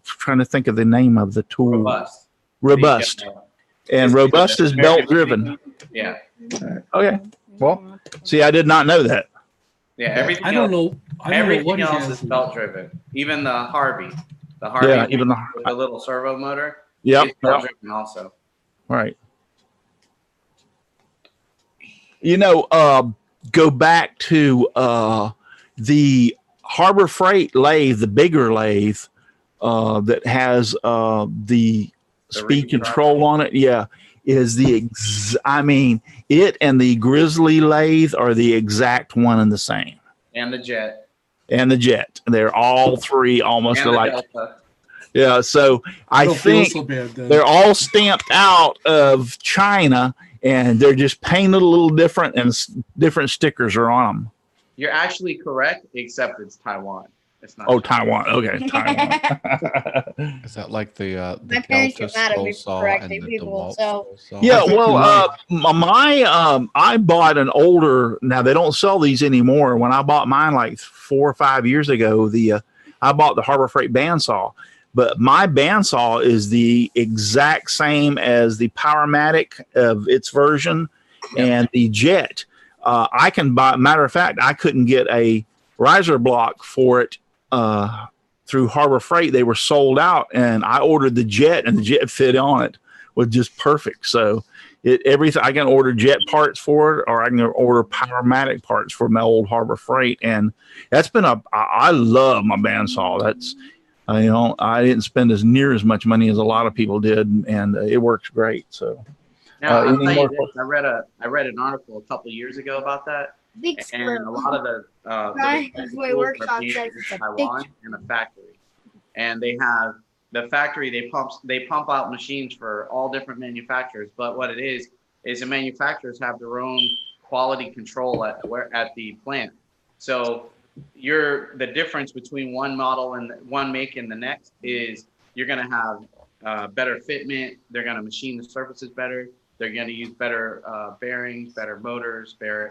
Trying to think of the name of the tool. Robust. And robust is belt driven. Yeah. Okay. Well, see, I did not know that. Yeah. Everything. I don't know Everything what he else has is belt driven. Even the Harvey. The Harvey. Yeah, even with the little servo motor. Yep. It's belt driven also. Right. You know, go back to the Harbor Freight lathe, the bigger lathe that has the speed control on it. Yeah, is I mean, it and the Grizzly lathe are the exact one and the same. And the Jet. And the Jet. They're all three almost And alike. Delta. Yeah, so I think so bad, then. they're all stamped out of China, and they're just painted a little different, and different stickers are on them. You're actually correct, except it's Taiwan. It's not. Oh, Taiwan. Okay, Taiwan. Is that like the My parents Delta get mad at me skull for saw correcting and the people, DeWalt so- skull saw? Yeah, well, I bought an older. Now they don't sell these anymore. When I bought mine like 4 or 5 years ago, I bought the Harbor Freight bandsaw. But my bandsaw is the exact same as the Powermatic of its version and the Jet. I can buy. Matter of fact, I couldn't get a riser block for it through Harbor Freight. They were sold out, and I ordered the Jet, and the Jet fit on it was just perfect. So everything I can order Jet parts for it, or I can order Powermatic parts for my old Harbor Freight, and that's been I love my bandsaw. That's I didn't spend as near as much money as a lot of people did, and it works great. So now, I'll tell you this, I read an article a couple of years ago about that, and a lot of the workshop says it's a Taiwan in a factory, and they have the factory. They pump out machines for all different manufacturers, but what it is the manufacturers have their own quality control at the plant. So the difference between one model and one make and the next is you're going to have better fitment. They're going to machine the surfaces better. They're going to use better bearings, better motors, better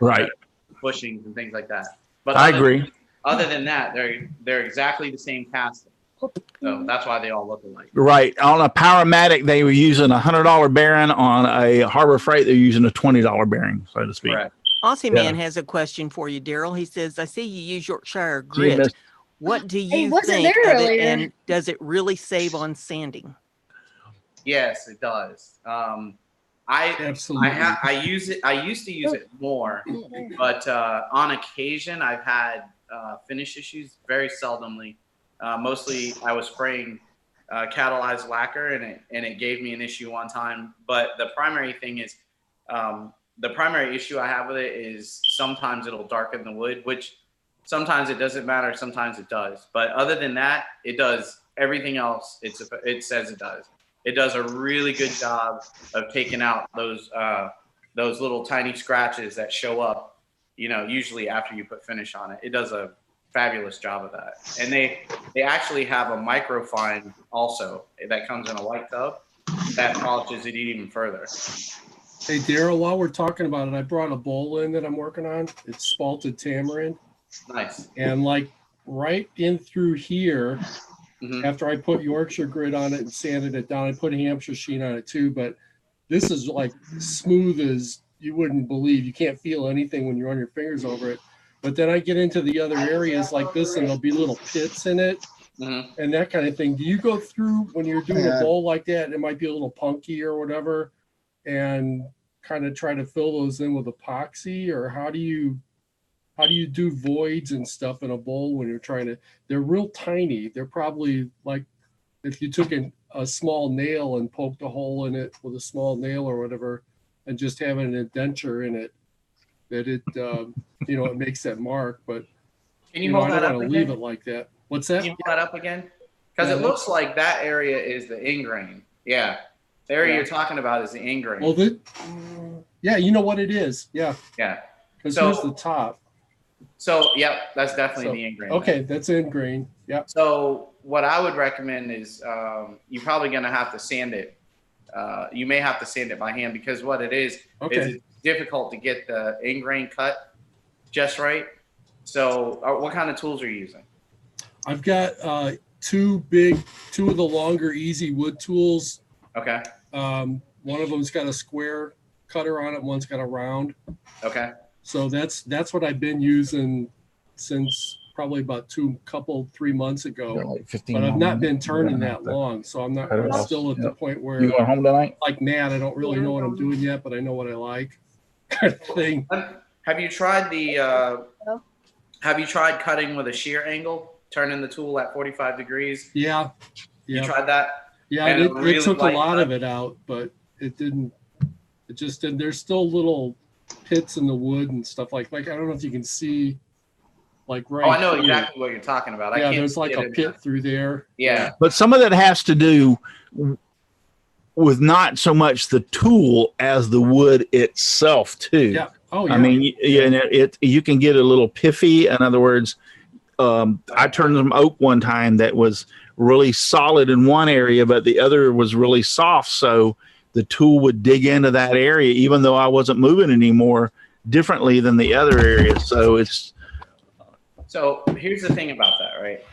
bushings and things like that. But I agree. Other than that, they're exactly the same casting. So that's why they all look alike. Right. On a Powermatic, they were using $100 bearing. On a Harbor Freight, they're using a $20 bearing, so to speak. Correct. Aussie Man has a question for you, Daryl. He says, I see you use Yorkshire grit. What do you think of it, and does it really save on sanding? Yes, it does. Absolutely. I use it. I used to use it more, but on occasion I've had finish issues. Very seldomly. Mostly I was spraying catalyzed lacquer, and it gave me an issue one time. But the primary thing is. The primary issue I have with it is sometimes it'll darken the wood, which sometimes it doesn't matter, sometimes it does. But other than that, it does everything else it says it does. It does a really good job of taking out those little tiny scratches that show up, usually after you put finish on it. It does a fabulous job of that. And they actually have a microfine also that comes in a white tub that polishes it even further. Hey, Daryl, while we're talking about it, I brought a bowl in that I'm working on. It's spalted tamarind. Nice. And like right in through here, after I put Yorkshire grit on it and sanded it down, I put Hampshire sheen on it too. But this is like smooth as you wouldn't believe. You can't feel anything when you run your fingers over it. But then I get into the other areas like this, and there'll be little pits in it and that kind of thing. Do you go through when you're doing a bowl like that? It might be a little punky or whatever, and kind of try to fill those in with epoxy, or how do you do voids and stuff in a bowl when you're trying to? They're real tiny. They're probably like if you took a small nail and poked a hole in it with a small nail or whatever, and just have an indenture in it, that it it makes that mark. But Can you hold that I up don't want again? to leave it like that. What's that? Can you hold that up again? Because Yeah, it looks like that area is the ingrain. Yeah. The area you're talking about is the ingrain. Well, yeah, you know what it is. Yeah. Yeah. Because So- here's the top. So, yep, that's definitely So- the ingrain. Okay, that's ingrain. Yep. So what I would recommend is you're probably going to have to sand it. You may have to sand it by hand, because what it is it's difficult to get the ingrain cut just right. So what kind of tools are you using? I've got two of the longer, easy wood tools. Okay. One of them's got a square cutter on it. One's got a round. Okay. So that's what I've been using since probably about 3 months ago. Like 15 But I've not been minutes. turning Yeah. that long, so I'm Cut it off. still at the point where, You going home tonight? like Nat, I don't really know what I'm doing yet, but I know what I like, kind of thing. Have you tried have you tried cutting with a shear angle, turning the tool at 45 degrees? Yeah. You tried that? Yeah, And it really took a light lot cut? of it out, but it didn't. It just didn't. There's still little pits in the wood and stuff like I don't know if you can see, like right. Oh, I know here. exactly what you're talking about. I Yeah, can't there's like see a it in pit through there. Yeah. But some of that has to do with not so much the tool as the wood itself too. Yeah. Oh, yeah. I mean, you can get a little piffy. In other words, I turned some oak one time that was really solid in one area, but the other was really soft. So the tool would dig into that area, even though I wasn't moving anymore, differently than the other areas. So So here's the thing about that, right?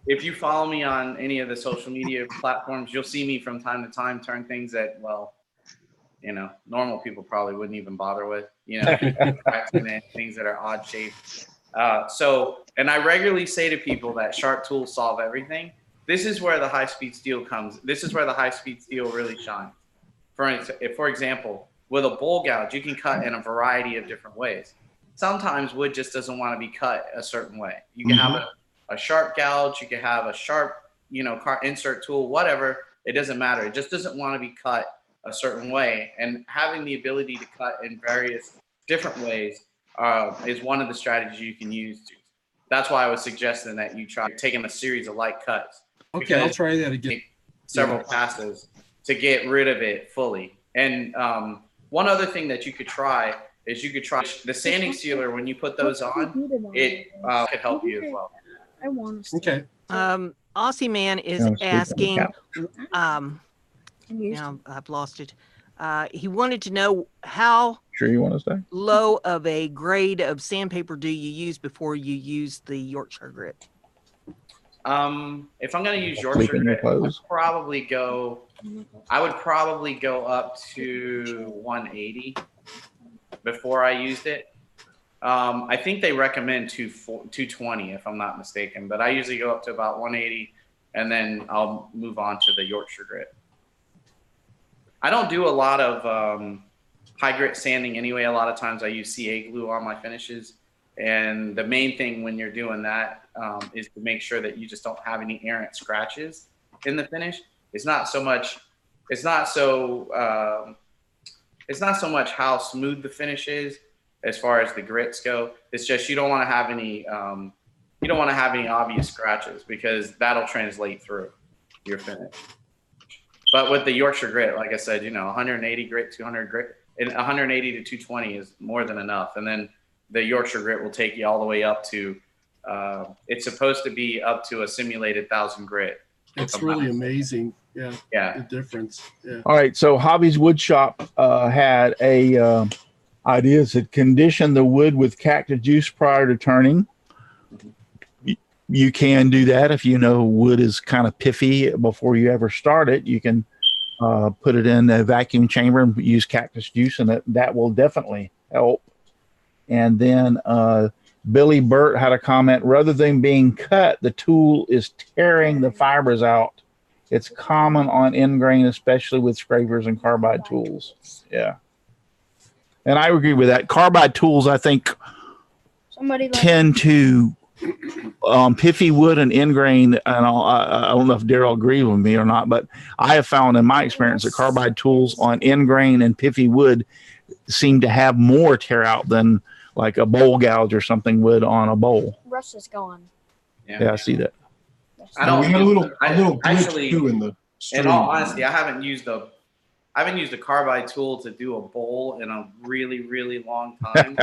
If you follow me on any of the social media platforms, you'll see me from time to time turn things that, well, normal people probably wouldn't even bother with, cracks in it, things that are odd shaped. And I regularly say to people that sharp tools solve everything. This is where the high-speed steel comes. This is where the high-speed steel really shines. For example, with a bowl gouge, you can cut in a variety of different ways. Sometimes wood just doesn't want to be cut a certain way. You can have a sharp gouge, you can have a sharp, insert tool, whatever. It doesn't matter. It just doesn't want to be cut a certain way. And having the ability to cut in various different ways is one of the strategies you can use. That's why I was suggesting that you try taking a series of light cuts. Okay, I'll try that again. Several passes to get rid of it fully. And one other thing that you could try is the sanding sealer. When you put those on, it could help you as well. I want to. Okay. Aussie Man is asking, now I've lost it. He wanted to know how sure you want to stay? low of a grade of sandpaper do you use before you use the Yorkshire grit? If I'm going to use Sleep Yorkshire in your grit, clothes. I would probably go up to 180 before I used it. I think they recommend 220 if I'm not mistaken, but I usually go up to about 180 and then I'll move on to the Yorkshire grit. I don't do a lot of high grit sanding anyway. A lot of times I use CA glue on my finishes. And the main thing when you're doing that is to make sure that you just don't have any errant scratches in the finish. It's not so much how smooth the finish is as far as the grits go. It's just you don't want to have any obvious scratches, because that'll translate through your finish. But with the Yorkshire grit, like I said, 180 grit, 200 grit, and 180 to 220 is more than enough. And then the Yorkshire grit will take you all the way up to, it's supposed to be up to a simulated 1,000 grit. It's really amazing. Yeah. Yeah. The difference. Yeah. All right. So Hobby's Woodshop had a idea to condition the wood with cactus juice prior to turning. You can do that if wood is kind of piffy before you ever start it. You can put it in a vacuum chamber and use cactus juice, and that will definitely help. And then Billy Burt had a comment, rather than being cut, the tool is tearing the fibers out. It's common on end grain, especially with scrapers and carbide tools. Yeah. And I agree with that. Carbide tools, I think, tend to piffy wood and end grain. And I don't know if Daryl agrees with me or not, but I have found in my experience that carbide tools on end grain and piffy wood seem to have more tear out than like a bowl gouge or something would on a bowl. Russ is gone. Yeah, I see that. I don't. We had a little actually, too in the stream. In all honesty, I haven't used a carbide tool to do a bowl in a really, really long time.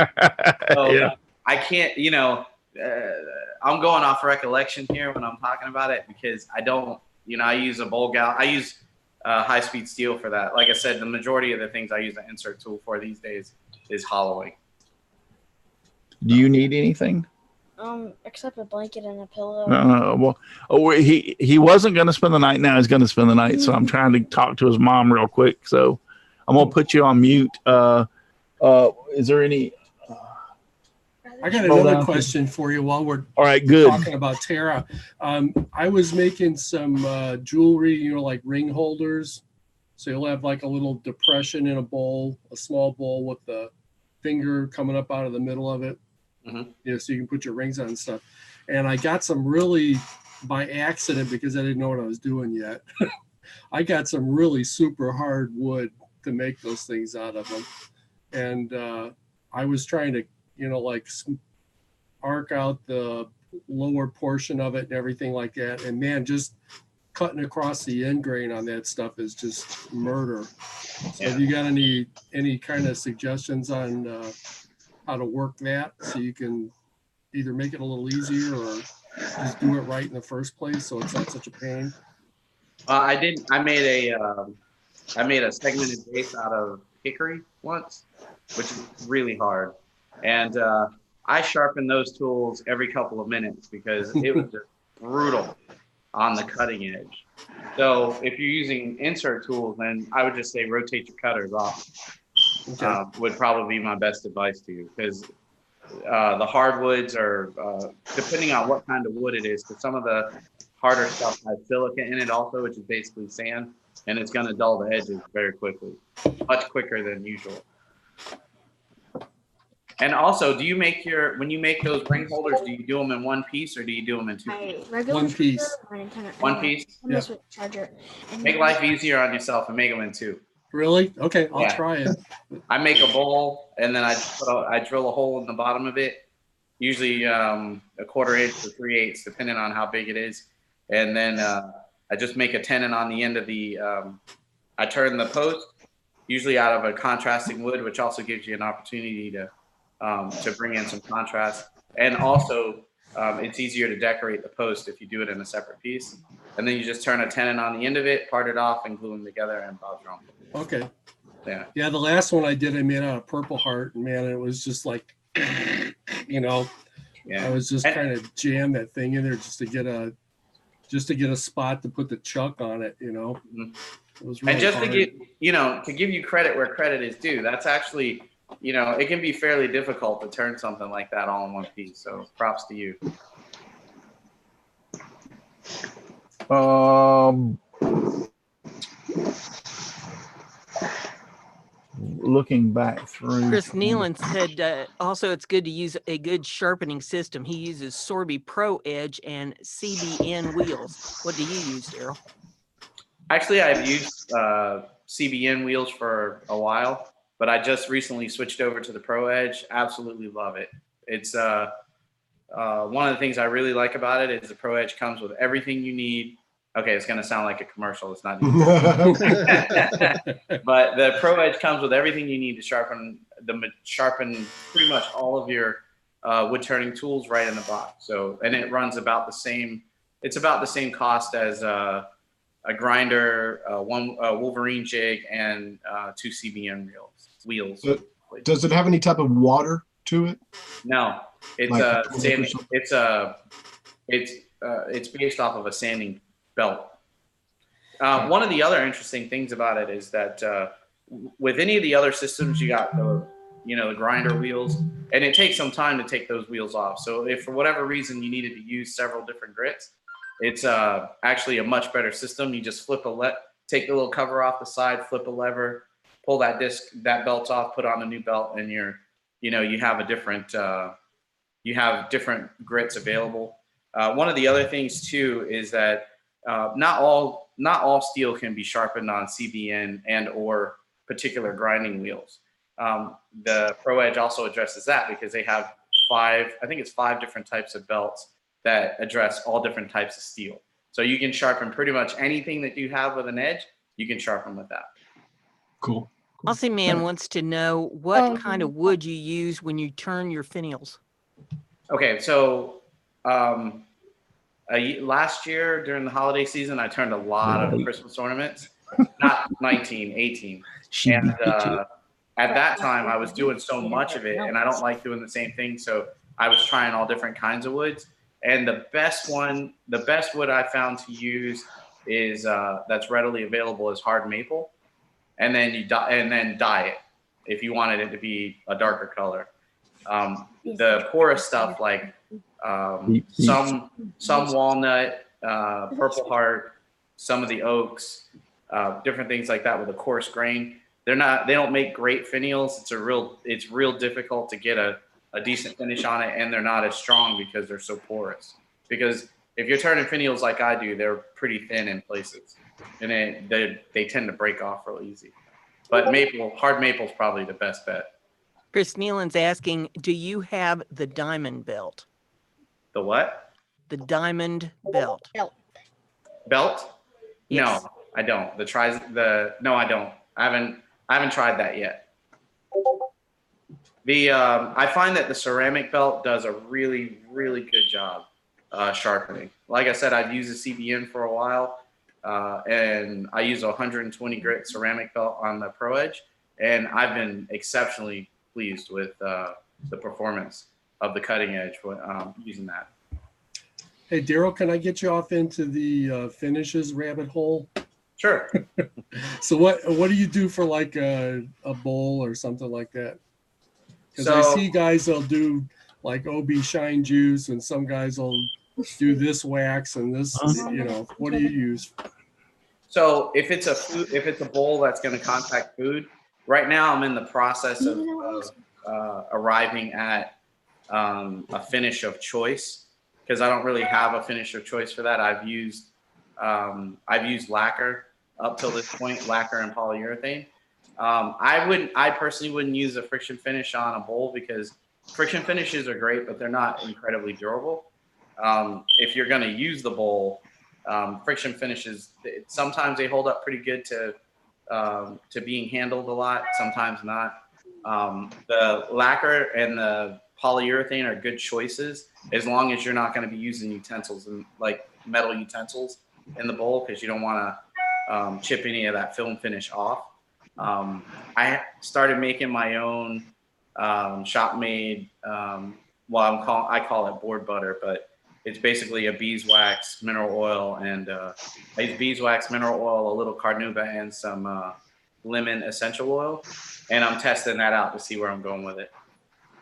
So Yeah. I can't, I'm going off recollection here when I'm talking about it because I don't, I use a bowl gouge. I use high-speed steel for that. Like I said, the majority of the things I use an insert tool for these days is hollowing. Do you need anything? Except a blanket and a pillow. No. Well, he wasn't going to spend the night. Now he's going to spend the night. So I'm trying to talk to his mom real quick. So I'm going to put you on mute. Is there any? I got another question for you while we're talking about Terra. I was making some jewelry, like ring holders. So you'll have like a little depression in a bowl, a small bowl with the finger coming up out of the middle of it. Mm-hmm. So you can put your rings on and stuff. And I got some really, by accident, because I didn't know what I was doing yet, I got some really super hard wood to make those things out of them. And I was trying to, arc out the lower portion of it and everything like that. And man, just cutting across the end grain on that stuff is just murder. So have you got any kind of suggestions on how to work that so you can either make it a little easier or just do it right in the first place so it's not such a pain? I made a segmented base out of hickory once, which is really hard. And I sharpen those tools every couple of minutes because it was just brutal on the cutting edge. So if you're using insert tools, then I would just say rotate your cutters off. Okay. Would probably be my best advice to you because the hardwoods are, depending on what kind of wood it is, because some of the harder stuff has silica in it also, which is basically sand, and it's going to dull the edges very quickly, much quicker than usual. And also, when you make those ring holders, do you do them in one piece or do you do them in two pieces? One piece. One piece? Yeah. Charger. Make life easier on yourself and make them in two. Really? Okay, I'll try it. I make a bowl and then I drill a hole in the bottom of it, usually a 1/4 inch to 3/8, depending on how big it is. And then I just make a tenon on the end of the, I turn the post, usually out of a contrasting wood, which also gives you an opportunity to bring in some contrast. And also, it's easier to decorate the post if you do it in a separate piece. And then you just turn a tenon on the end of it, part it off, and glue them together and Bob's your uncle. Okay. Yeah. Yeah, the last one I did, I made out of Purple Heart, and man, it was just like, I was just trying to jam that thing in there just to get a spot to put the chuck on it, Mm-hmm. It was really and just hard. to give you credit where credit is due, that's actually, it can be fairly difficult to turn something like that all in one piece. So props to you. Looking back through. Chris Nealon said also it's good to use a good sharpening system. He uses Sorby Pro Edge and CBN wheels. What do you use, Daryl? Actually, I've used CBN wheels for a while, but I just recently switched over to the Pro Edge. Absolutely love it. It's one of the things I really like about it is the Pro Edge comes with everything you need. Okay, it's going to sound like a commercial. It's not. But the Pro Edge comes with everything you need to sharpen pretty much all of your wood turning tools right in the box. So, and it runs about the same. It's about the same cost as a grinder, one Wolverine jig, and 2 CBN wheels. Does it have any type of water to it? No, it's Like sanding. It's based off of a sanding belt. One of the other interesting things about it is that with any of the other systems, you got the grinder wheels, and it takes some time to take those wheels off. So if for whatever reason you needed to use several different grits, it's actually a much better system. You just take the little cover off the side, flip a lever, pull that belt off, put on a new belt, and you have different grits available. One of the other things too is that not all steel can be sharpened on CBN and or particular grinding wheels. The Pro Edge also addresses that because they have 5 different types of belts that address all different types of steel. So you can sharpen pretty much anything that you have with an edge, you can sharpen with that. Cool. Aussie Man wants to know what kind of wood you use when you turn your finials. Okay, so last year during the holiday season, I turned a lot of Christmas ornaments, not 19, 18. And at that time, I was doing so much of it, and I don't like doing the same thing. So I was trying all different kinds of woods. And the best wood I found to use is that's readily available is hard maple. And then dye it if you wanted it to be a darker color. The porous stuff like some walnut, purple heart, some of the oaks, different things like that with a coarse grain. They don't make great finials. It's real difficult to get a decent finish on it, and they're not as strong because they're so porous. Because if you're turning finials like I do, they're pretty thin in places, and they tend to break off real easy. But hard maple is probably the best bet. Chris Nealon's asking, do you have the diamond belt? The what? The diamond belt. Belt? Yes. No, I don't. No, I don't. I haven't tried that yet. I find that the ceramic belt does a really, really good job sharpening. Like I said, I've used a CBN for a while, and I use a 120 grit ceramic belt on the Pro Edge, and I've been exceptionally pleased with the performance of the cutting edge using that. Hey, Daryl, can I get you off into the finishes rabbit hole? Sure. So what do you do for like a bowl or something like that? Because I see guys that'll do like OB shine juice, and some guys will do this wax and this. What do you use? So if it's a bowl that's going to contact food, right now I'm in the process of arriving at a finish of choice, because I don't really have a finish of choice for that. I've used lacquer up till this point, lacquer and polyurethane. I personally wouldn't use a friction finish on a bowl, because friction finishes are great, but they're not incredibly durable. If you're going to use the bowl, friction finishes, sometimes they hold up pretty good to being handled a lot, sometimes not. The lacquer and the polyurethane are good choices, as long as you're not going to be using utensils and like metal utensils in the bowl, because you don't want to chip any of that film finish off. I started making my own shop made, I call it board butter, but it's basically a beeswax, mineral oil, and I use beeswax, mineral oil, a little carnauba, and some lemon essential oil. And I'm testing that out to see where I'm going with it.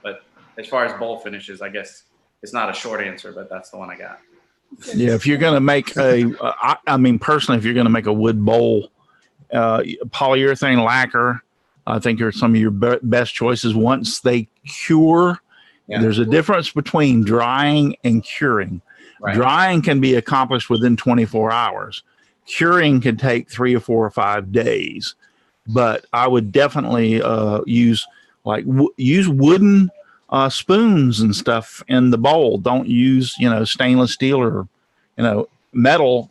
But as far as bowl finishes, I guess it's not a short answer, but that's the one I got. Yeah, if you're going to make personally, if you're going to make a wood bowl, polyurethane lacquer, I think are some of your best choices. Once they cure, there's a difference between drying and curing. Right. Drying can be accomplished within 24 hours. Curing can take 3 or 4 or 5 days. But I would definitely use wooden spoons and stuff in the bowl. Don't use stainless steel or metal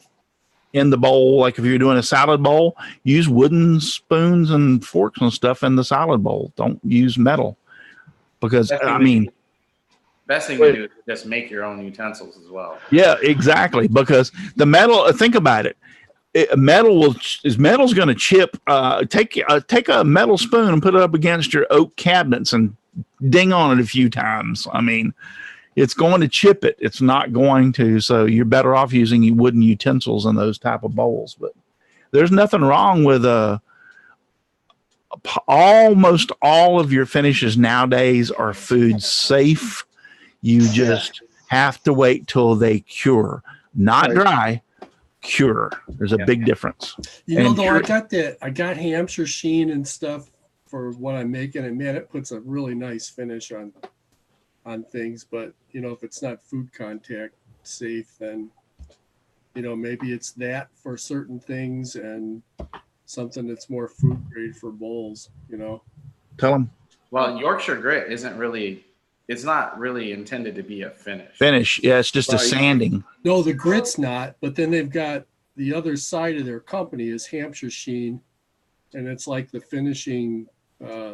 in the bowl. Like if you're doing a salad bowl, use wooden spoons and forks and stuff in the salad bowl. Don't use metal, because best thing to do is just make your own utensils as well. Yeah, exactly. Because the metal, think about it. Metal's going to chip. Take a metal spoon and put it up against your oak cabinets and ding on it a few times. I mean, it's going to chip it. It's not going to. So you're better off using wooden utensils in those type of bowls. But there's nothing wrong with almost all of your finishes nowadays are food safe. You just have to wait till they cure, not dry, cure. There's a big difference. You know, though, I got Hampshire sheen and stuff for what I'm making, and man, it puts a really nice finish on things. But you know, if it's not food contact safe, then you know, maybe it's that for certain things and something that's more food grade for bowls, you know. Tell them. Well, Yorkshire grit isn't really, it's not really intended to be a finish. Yeah, it's just a sanding. No, the grit's not, but then they've got the other side of their company is Hampshire sheen, and it's like the finishing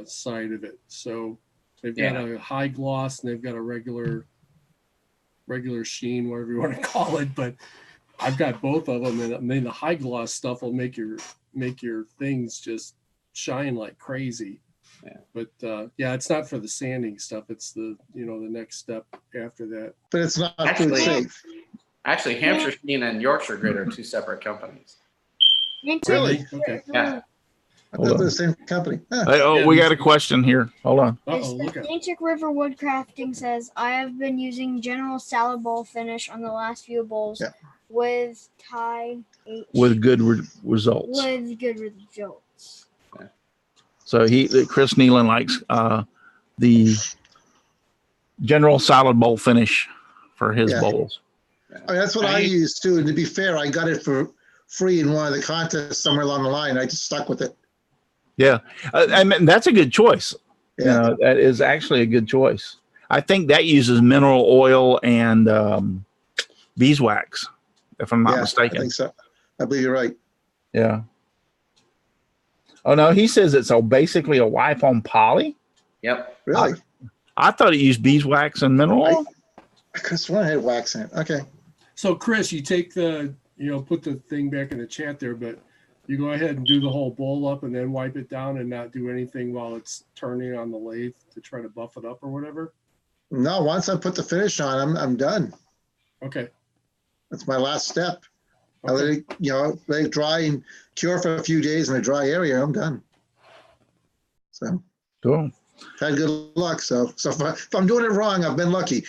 side of it. So they've got a high gloss and they've got a regular sheen, whatever you want to call it, but I've got both of them, and I mean the high gloss stuff will make your things just shine like crazy. Yeah. But it's not for the sanding stuff. It's the the next step after that. But it's not food safe. Actually, Hampshire sheen and Yorkshire grit are two separate companies. Really? Okay. Yeah. I thought they're the same company. Huh. Hey, we got a question here. Hold on. Atlantic River Woodcrafting says, I have been using General Salad Bowl finish on the last few bowls with Thai H. With good results. With good results. Yeah. So Chris Nealon likes the General Salad Bowl finish for his bowls. I mean, that's what I use too. And to be fair, I got it for free in one of the contests somewhere along the line. I just stuck with it. Yeah, I mean, that's a good choice. Yeah. You know, that is actually a good choice. I think that uses mineral oil and beeswax, if I'm not mistaken. I think so. I believe you're right. Yeah. Oh, no, he says it's basically a wipe on poly. Yep. Really? I thought it used beeswax and mineral oil. I could have sworn I had wax in it. Okay. So, Chris, you take put the thing back in the chat there, but you go ahead and do the whole bowl up and then wipe it down and not do anything while it's turning on the lathe to try to buff it up or whatever? No, once I put the finish on, I'm done. Okay. That's my last step. Okay. I let it dry and cure for a few days in a dry area. I'm done. So cool. Had good luck. So if I'm doing it wrong, I've been lucky.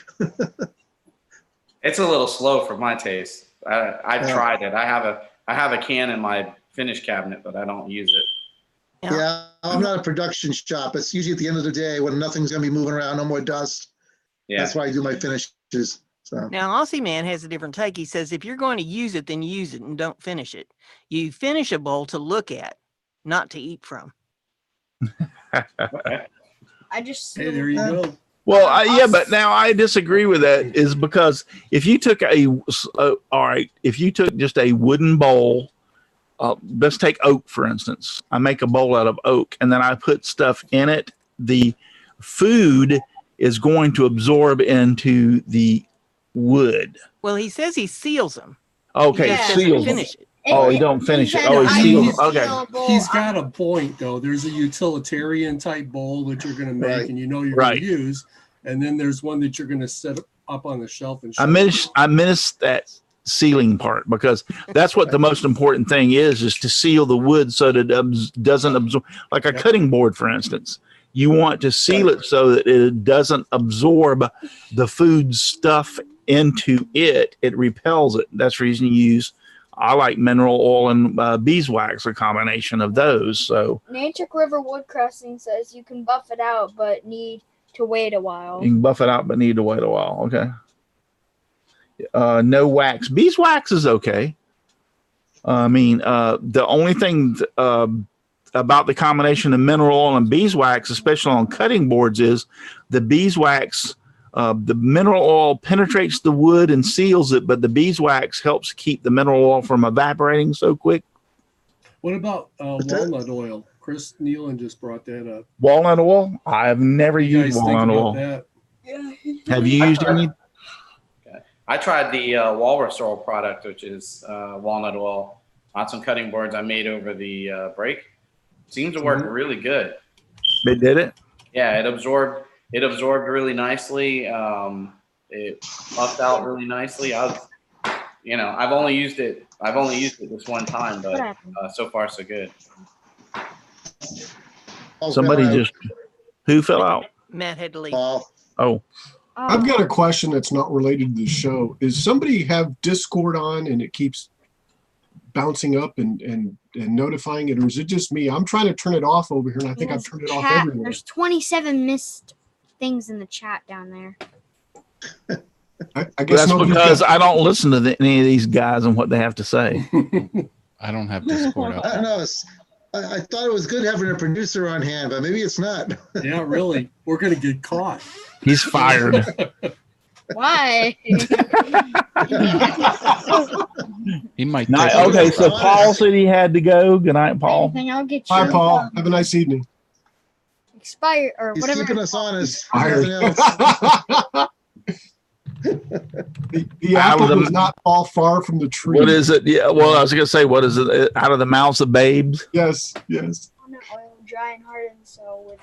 It's a little slow for my taste. I've tried it. I have a can in my finish cabinet, but I don't use it. Yeah, I'm not a production shop. It's usually at the end of the day when nothing's going to be moving around, no more dust. Yeah. That's why I do my finishes. So. Now, Aussie Man has a different take. He says, if you're going to use it, then use it and don't finish it. You finish a bowl to look at, not to eat from. I just... Hey, there you go. Well, but now I disagree with that is because if you took if you took just a wooden bowl, let's take oak, for instance. I make a bowl out of oak and then I put stuff in it. The food is going to absorb into the wood. Well, he says he seals them. Okay, seals them. Finish it. Oh, he don't finish it. Oh, he seals them. Okay. He's got a point, though. There's a utilitarian type bowl that you're going to make and you're going to use. And then there's one that you're going to set up on the shelf. And I missed that sealing part because that's what the most important thing is to seal the wood so that it doesn't absorb. Like a cutting board, for instance. You want to seal it so that it doesn't absorb the food stuff into it. It repels it. That's the reason I like mineral oil and beeswax, a combination of those. So Atlantic River Woodcrafting says you can buff it out, but need to wait a while. You can buff it out, but need to wait a while. Okay. No wax. Beeswax is okay. I mean, the only thing about the combination of mineral oil and beeswax, especially on cutting boards, is the beeswax. The mineral oil penetrates the wood and seals it, but the beeswax helps keep the mineral oil from evaporating so quick. What about walnut oil? Chris Nealon just brought that up. Walnut oil? I have never used walnut oil. Have you used any? I tried the walrus oil product, which is walnut oil, on some cutting boards I made over the break. Seems to work really good. It did it? Yeah, it absorbed really nicely. It buffed out really nicely. you know, I've only used it this one time, What but happened? so far so good. Somebody just who fell out? Matt had to leave. Paul. Oh, I've got a question that's not related to the show. Is somebody have Discord on and it keeps bouncing up and notifying it, or is it just me? I'm trying to turn it off over here, and I think I've turned it off everywhere. There's 27 missed things in the chat down there. I guess that's because I don't listen to any of these guys and what they have to say. I don't have Discord up. I don't know. I thought it was good having a producer on hand, but maybe it's not. Yeah, really. We're going to get caught. He's fired. Why? He might. Okay, so Paul said he had to go. Good night, Paul. Anything, I'll get you. Bye, Paul. Have a nice evening. Expire or He's whatever. keeping us honest. Fired. Nothing else. The apple does not fall far from the tree. What is it? Yeah, well, I was gonna say, what is it? Out of the mouths of babes. Yes, yes. Walnut oil, dry and hardened, so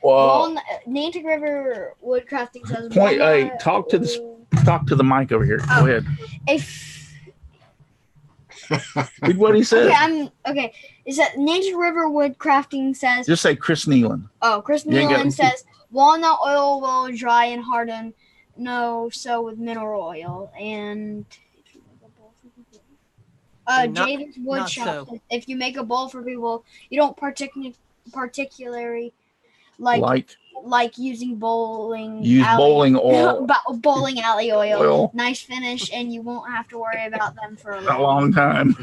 Well, Nantic River Woodcrafting says. point. Hey, walnut talk to the mic over here. Oh. Go ahead. If Read what he said. okay. Is that Nantic River Woodcrafting says? Just say Chris Nealon. Oh, Chris You ain't got- Nealon says walnut oil will dry and harden. No, so with mineral oil and. David's Woodshop. so. If you make a bowl for people, you don't particularly like using bowling. Use alley, bowling oil. bowling alley oil. Oil. Nice finish, and you won't have to worry about them for a A long time.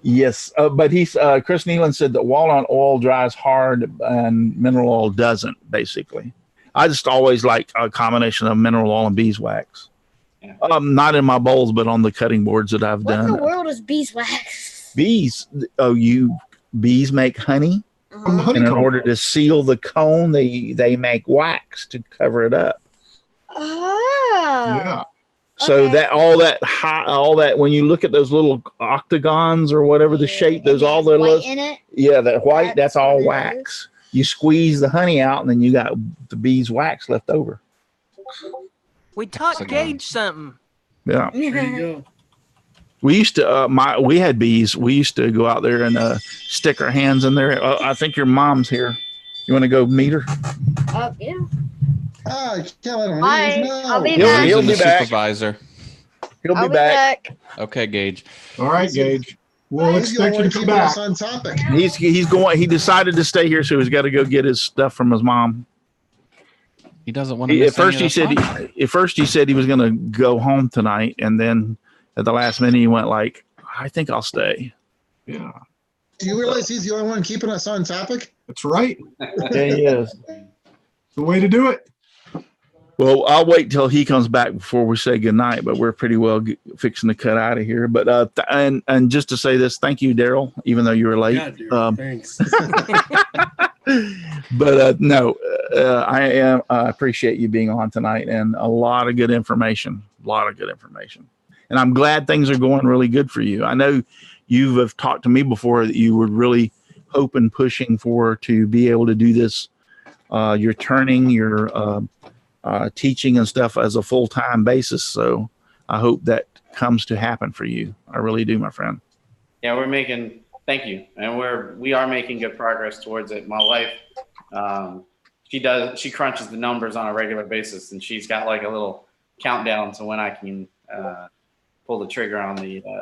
Yes, but he's Chris Nealon said that walnut oil dries hard and mineral oil doesn't. Basically, I just always like a combination of mineral oil and beeswax. Yeah. Not in my bowls, but on the cutting boards that I've What in done. the world is beeswax? Bees. Bees make honey, From and in honeycomb. order to seal the cone, they make wax to cover it up. Ah. Yeah. So Okay. that all that when you look at those little octagons or whatever the shape, those all the white little, in it. yeah, that white, that's all what it wax. You squeeze the honey out, and then you got the beeswax left over. We taught Hexagon. Gage something. Yeah, There you go. we used to. We had bees. We used to go out there and stick our hands in there. I think your mom's here. You want to go meet her? Yeah. Ah, you can't let him Bye. leave. No. I'll be He'll- back. he'll He's be the back. supervisor. He'll I'll be back. Okay, Gage. All right, Gage. We'll He's the expect only you one to come keeping back. us on topic. He's going. He decided to stay here, so he's got to go get his stuff from his mom. He doesn't want to. At first he said he was going to go home tonight, and then at the last minute he went like, I think I'll stay. Yeah, Do you realize he's the only one keeping us on topic? that's right. Yeah, he is. The way to do it. Well, I'll wait till he comes back before we say goodnight, but we're pretty well fixing to cut out of here. But and just to say this, thank you, Daryl, even though you were late. Yeah, dude, thanks. But no, I appreciate you being on tonight, and a lot of good information. And I'm glad things are going really good for you. I know you have talked to me before that you were really hoping, pushing for to be able to do this. You're turning your teaching and stuff as a full-time basis. So I hope that comes to happen for you. I really do, my friend. Yeah, thank you. And we are making good progress towards it. My wife, she crunches the numbers on a regular basis, and she's got like a little countdown to when I can pull the trigger on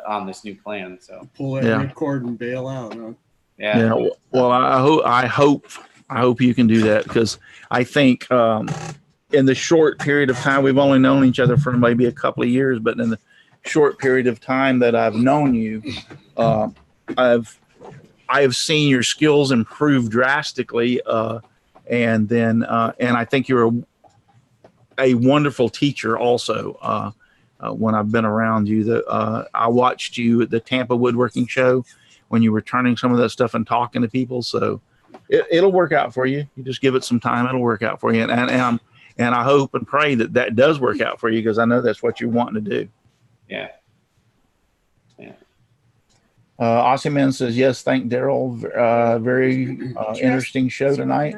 on this new plan. So Pull that ripcord and bail out. Huh? yeah. Well, I hope you can do that, because I think in the short period of time, we've only known each other for maybe a couple of years, but in the short period of time that I've known you, I have seen your skills improve drastically, and I think you're a wonderful teacher also. When I've been around you, I watched you at the Tampa Woodworking Show when you were turning some of that stuff and talking to people. So it'll work out for you. You just give it some time; it'll work out for you. And I hope and pray that does work out for you, because I know that's what you're wanting to do. Yeah. Aussie Man says, yes, thank Daryl. Very interesting show tonight.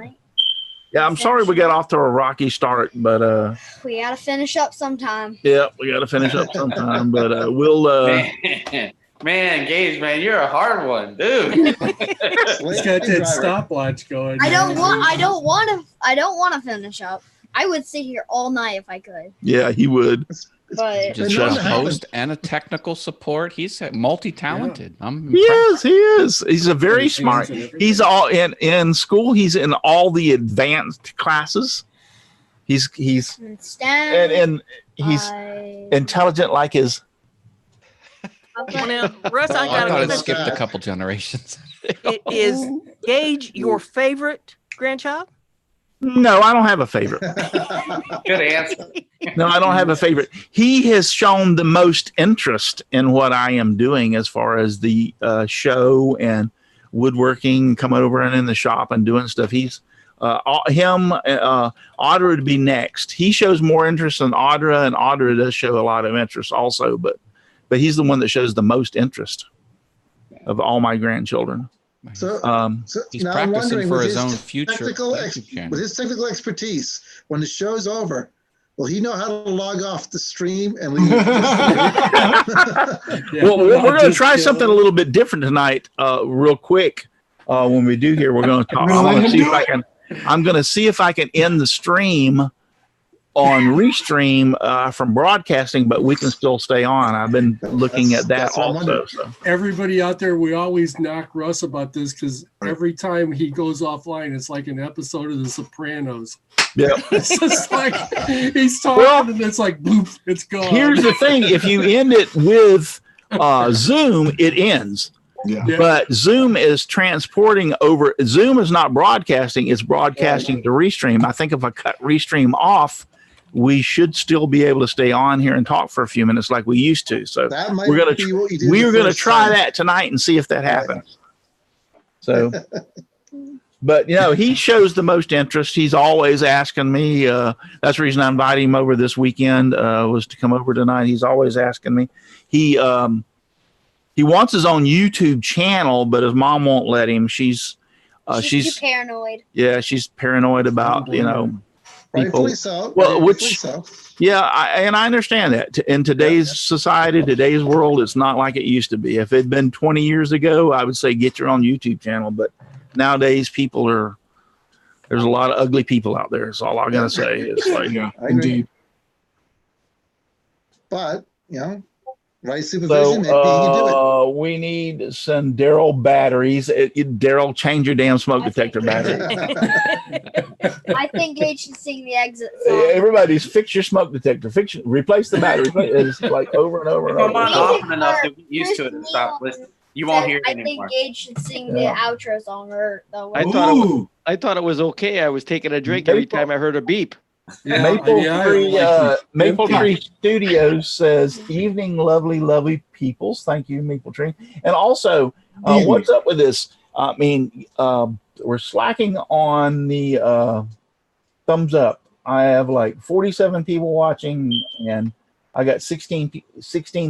Yeah, I'm sorry we got off to a rocky start, but We gotta finish up sometime. yeah, we got to finish up sometime. But we'll Man, Gage, man, you're a hard one, dude. He's got that stopwatch going. I don't want to finish up. I would sit here all night if I could. Yeah, he would. But Just a host and a technical support. He's multi-talented. I'm He impressed. is. He's a very smart. He's all in school. He's in all the advanced classes. He's STEM, and he's intelligent like his. Now, Russ, I I gotta thought give it it. skipped a couple generations. Is Gage your favorite grandchild? No, I don't have a favorite. Good answer. No, I don't have a favorite. He has shown the most interest in what I am doing as far as the show and woodworking, coming over and in the shop and doing stuff. He's Audra would be next. He shows more interest in Audra, and Audra does show a lot of interest also, but he's the one that shows the most interest of all my grandchildren. So He's now I'm practicing wondering, for with his own future technical YouTube channel. with his technical expertise, when the show's over, will he know how to log off the stream and leave? Well, we're going to try something a little bit different tonight, real quick. When we do here, we're going to talk. I'm going to see if I can end the stream on Restream from broadcasting, but we can still stay on. I've been looking at that also. So. Everybody out there, we always knock Russ about this because every time he goes offline, it's like an episode of The Sopranos. Yeah, it's just like he's talking and it's like boop, it's gone. Here's the thing: if you end it with Zoom, it ends. Yeah. But Zoom is transporting over. Zoom is not broadcasting; it's broadcasting to Restream. I think if I cut Restream off, we should still be able to stay on here and talk for a few minutes like we used to. So we're gonna try that tonight and see if that happens. So, but he shows the most interest. He's always asking me. That's the reason I invited him over this weekend was to come over tonight. He's always asking me. He wants his own YouTube channel, but his mom won't let him. She's too paranoid. Yeah, she's paranoid about people. Rightfully so. Well, So. Yeah, and I understand that. In today's society, today's world, it's not like it used to be. If it had been 20 years ago, I would say get your own YouTube channel. But nowadays, there's a lot of ugly people out there. That's all I'm gonna say. It's like, indeed. But right supervision, maybe he can do it. We need to send Daryl batteries. Daryl, change your damn smoke detector battery. I think Gage should sing the exit song. Everybody's fix your smoke detector. Replace the battery. It's like over and over and over. If I'm not often enough to get used to it and stop listening, you won't hear it I anymore. think Gage should sing the outro song or the. I thought it was okay. I was taking a drink every time I heard a beep. Maple Tree Studios says, "Evening, lovely peoples." Thank you, Maple Tree. And also, what's up with this? I mean, we're slacking on the thumbs up. I have like 47 people watching, and I got 16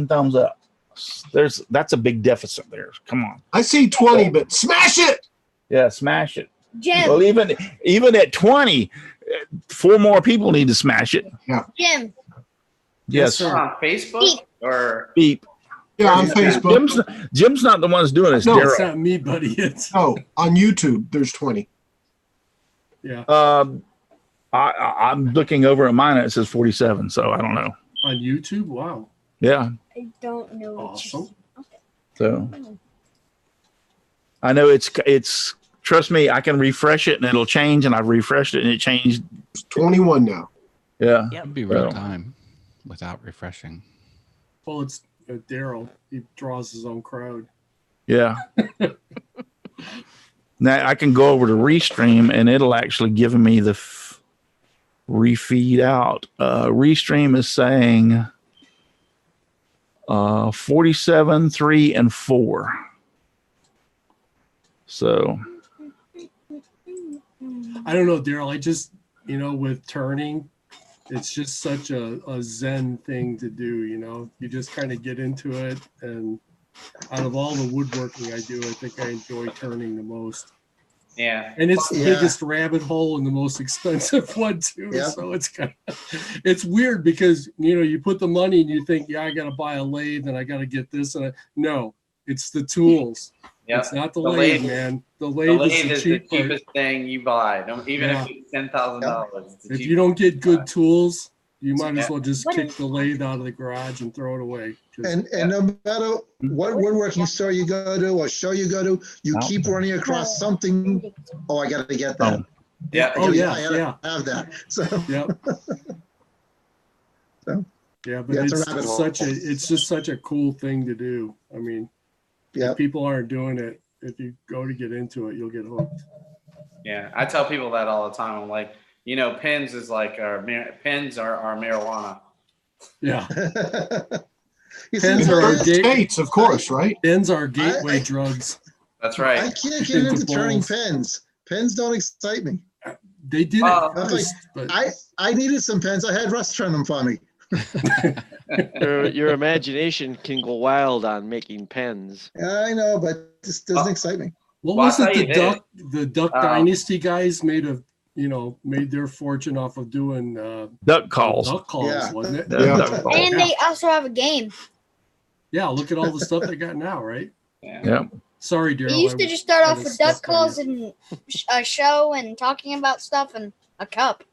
thumbs up. That's a big deficit there. Come on. I see 20, but smash it. Yeah, smash it. Jim. Well, even at 20. 4 more people need to smash it. Yeah. Jim. Yes. On Facebook or Beep. Yeah, on Facebook. Jim's not the one who's doing it. No, Daryl. it's not me, buddy. It's on YouTube. There's 20. Yeah. I'm looking over at mine and it says 47, so I don't know. On YouTube? Wow. Yeah. I don't know. Awesome. So I know it's. Trust me, I can refresh it and it'll change, and I've refreshed it and it changed. It's 21 now. Yeah. It'd be real time without refreshing. Well, it's Daryl. He draws his own crowd. Yeah. Now I can go over to Restream and it'll actually give me the refeed out. Restream is saying 47, 3, and 4. So I don't know, Daryl. I just, with turning, it's just such a zen thing to do. You just kind of get into it, and out of all the woodworking I do, I think I enjoy turning the most. Yeah. And it's the Yeah. biggest rabbit hole and the most expensive one too. Yep. So it's weird because you put the money and you think, yeah, I got to buy a lathe and I got to get this no, it's the tools. Yep. It's not the lathe, man. The The lathe lathe is is the the cheap part. cheapest thing you buy. Even Yeah. if it's $10,000. If you don't get good tools, you might as Yeah. well just kick the lathe out of the garage and throw it away. 'Cause- And no matter what woodworking store you go to or show you go to, you keep running across something. Oh, I got to get that. Yeah. Oh, yeah, I gotta yeah. have that. So Yep. So, Yeah, but yeah, it's a it's rabbit hole. it's just such a cool thing to do. I mean, yeah, if people aren't doing it, if you go to get into it, you'll get hooked. Yeah. I tell people that all the time. I'm like, pens is like pens are our marijuana. Yeah. You Pens see, are our I- States, of course, right? Pens are gateway I- drugs. That's I right. can't get into turning Bowls. pens. Pens don't excite me. They did Oh. it first, but I needed some pens. I had Russ turn them for me. Your imagination can go wild on making pens. I know, but this doesn't excite me. what Well, was I'll it? tell The you Duck, the Duck Um, Dynasty guys made their fortune off of doing Duck calls. duck calls, Yeah. wasn't it? Yeah, Yeah. duck calls. And they also have a game. Yeah, look at all the stuff they got now, right? Yeah. Yeah. Sorry, Daryl. They used to just start I off was with duck stuck on calls you. and a show and talking about stuff and a cup.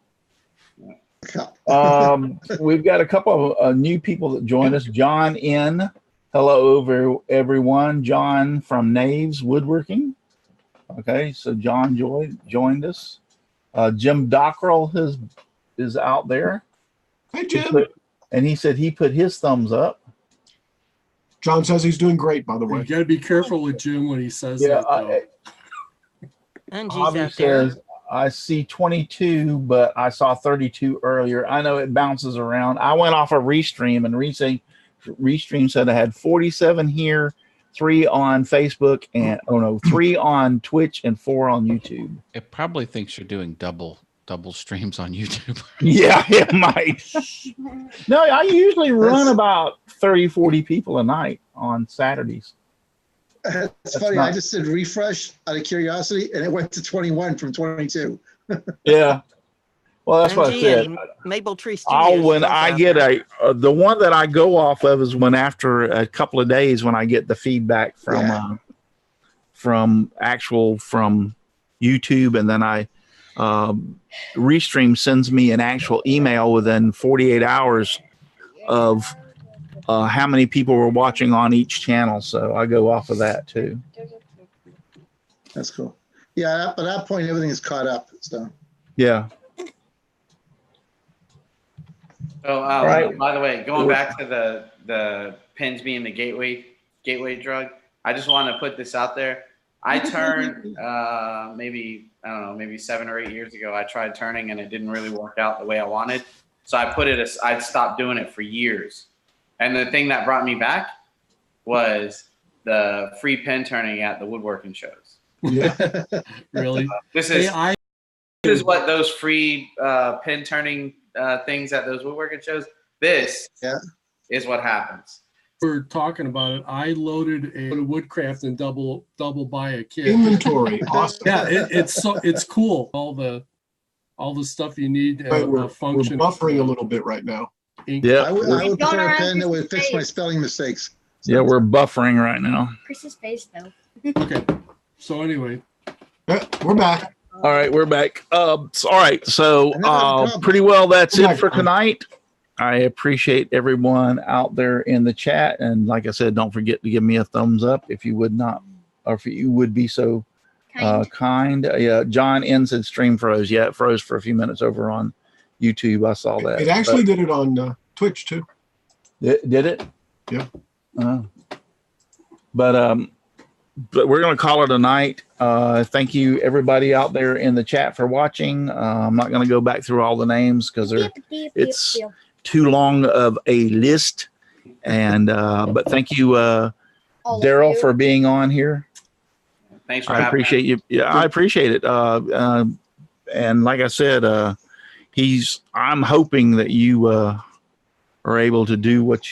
We've got a couple of new people that joined us. John N. Hello, everyone. John from Naves Woodworking. Okay, so John joined us. Jim Dockrell is out there. Hey, Jim. And he said he put his thumbs up. John says he's doing great, by the You way. got to be careful with Jim when he says Yeah, that. Though. And G's Bobby out there. says, I see 22, but I saw 32 earlier. I know it bounces around. I went off a Restream, and Restream said I had 47 here, 3 on Facebook, and 3 on Twitch and 4 on YouTube. It probably thinks you're doing double streams on YouTube. Yeah, it might. No, I usually run about 30, 40 people a night on Saturdays. It's funny. I just did refresh out of curiosity, and it went to 21 from 22. Yeah. Well, that's what I MG said. and Maple Tree Studios. When both I out get there. the one that I go off of is when after a couple of days when I get the feedback from YouTube, and then I Restream sends me an actual email within 48 hours of how many people were watching on each channel. So I go off of that too. That's cool. Yeah, by that point, everything is caught up. So Yeah. So, right. by the way, going back to the pens being the gateway drug, I just want to put this out there. I turned maybe 7 or 8 years ago. I tried turning and it didn't really work out the way I wanted. So I'd stopped doing it for years. And the thing that brought me back was the free pen turning at the woodworking shows. Yeah. Really? This is what those free pen turning things at those woodworking shows. This is what happens. We're talking about it. I loaded a Woodcraft and double buy a kit. Inventory. Awesome. Yeah, it's cool. All the stuff you need Right, we're function. buffering a little bit right now. Yeah. I would prefer a pen that would fix my spelling mistakes. Yeah, we're buffering right now. Chris's face though. Okay. So anyway, We're back. All right, we're back. All right, so pretty well that's it for tonight. I appreciate everyone out there in the chat, and like I said, don't forget to give me a thumbs up if you would not, or if you would be so kind. Yeah, John N said stream froze. Yeah, it froze for a few minutes over on YouTube. I saw that. It actually did it on Twitch too. Did it? Yeah. But we're going to call it a night. Thank you, everybody out there in the chat for watching. I'm not going to go back through all the names because it's too long of a list. And but thank you, Daryl, for being on here. Thanks for I having appreciate me. you. Yeah, I appreciate it. And like I said, I'm hoping that you are able to do what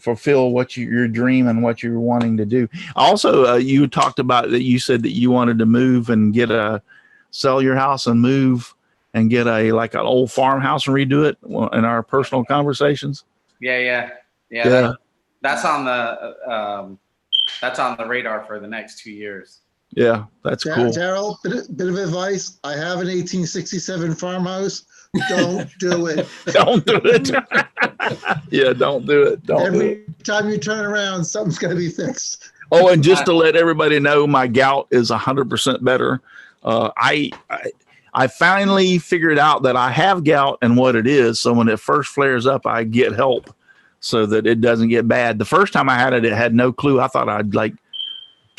fulfill what your dream and what you're wanting to do. Also, you talked about that. You said that you wanted to move and sell your house and move and get like an old farmhouse and redo it in our personal conversations. Yeah. That's on the radar for the next 2 years. Yeah, that's cool. Daryl, bit of advice. I have an 1867 farmhouse. Don't do it. Don't do it. Yeah, don't do it. Every time you turn around, something's going to be fixed. Oh, and just to let everybody know, my gout is 100% better. I finally figured out that I have gout and what it is. So when it first flares up, I get help so that it doesn't get bad. The first time I had it, it had no clue. I thought I'd like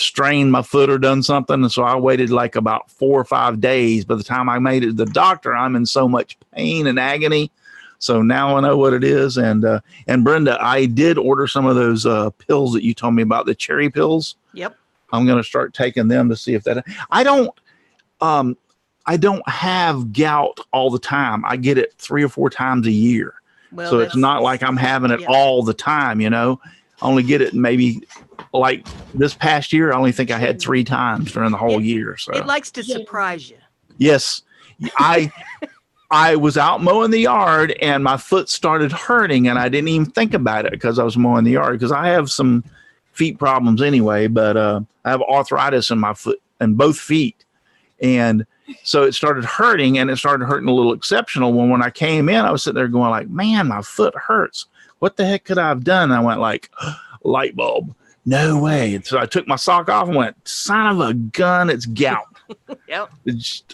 strained my foot or done something. And so I waited like about 4 or 5 days. By the time I made it to the doctor, I'm in so much pain and agony. So now I know what it is. And Brenda, I did order some of those pills that you told me about, the cherry pills. Yep. I'm going to start taking them to see if that, I don't have gout all the time. I get it 3 or 4 times a year. Well, So it's not like I'm having it all the time, you know. I only get it maybe like this past year. I only think I had 3 times during the whole year. So it likes to surprise you. yes, I was out mowing the yard and my foot started hurting and I didn't even think about it because I was mowing the yard, because I have some feet problems anyway, but I have arthritis in my foot and both feet. And so it started hurting, and it started hurting a little exceptional. When I came in, I was sitting there going like, man, my foot hurts. What the heck could I have done? And I went like, light bulb. No way. And so I took my sock off and went, son of a gun, it's gout. Yep.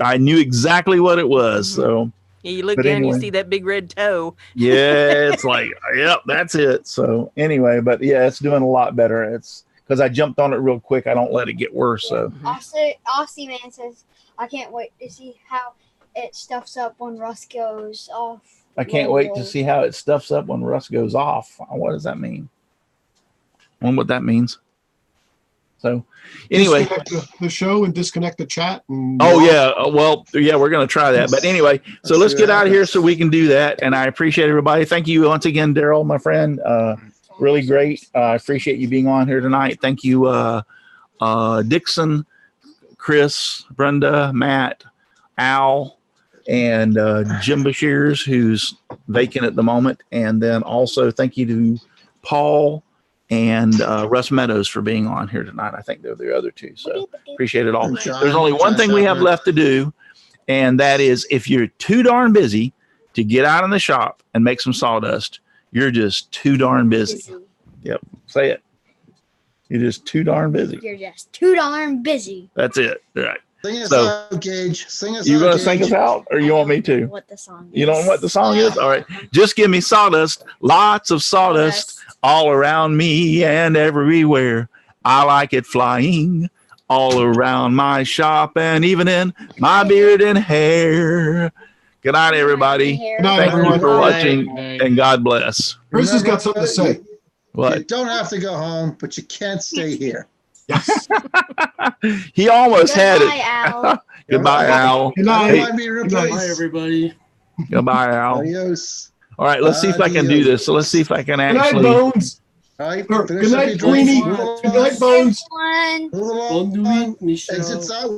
I knew exactly what it was. So yeah, you look down, you see that big red toe. yeah, it's like, yep, that's it. So anyway, but yeah, it's doing a lot better. It's because I jumped on it real quick. I don't let it get worse. So Aussie Man says, I can't wait to see how it stuffs up when Russ goes off. I can't wait to see how it stuffs up when Russ goes off. What does that mean? I wonder what that means. So anyway, disconnect the show and disconnect the chat. And we're going to try that. But anyway, so let's get out of here so we can do that. And I appreciate everybody. Thank you once again, Daryl, my friend. Really great. I appreciate you being on here tonight. Thank you, Dixon, Chris, Brenda, Matt, Al, and Jim Bashirs, who's vacant at the moment. And then also thank you to Paul and Russ Meadows for being on here tonight. I think they're the other two. So appreciate it all. There's only one thing we have left to do, and that is if you're too darn busy to get out in the shop and make some sawdust, you're just too darn busy. Yep. Say it. You're just too darn busy. You're just too darn busy. That's it. All right. Sing us out, Gage. Sing us out. You going to sing us out, or you want me to? What the song is. You don't know what the song is? All right. Just give me sawdust, lots of sawdust all around me and everywhere. I like it flying all around my shop and even in my beard and hair. Good night, everybody. Good night, Thank everyone. you for watching, and God bless. Chris has got something to say. What? You don't have to go home, but you can't stay here. Yes. He almost had it. Al. Goodbye, Al. Good night. Good Bye, everybody. Goodbye, Al. Adios. All right, let's see if I can do this. So let's see if I can Good night, actually. Bones. All right. Good finish up night, your Queenie. drinks. Good night, Bones. One. Move along. Bonne nuit, Michelle. Exits out.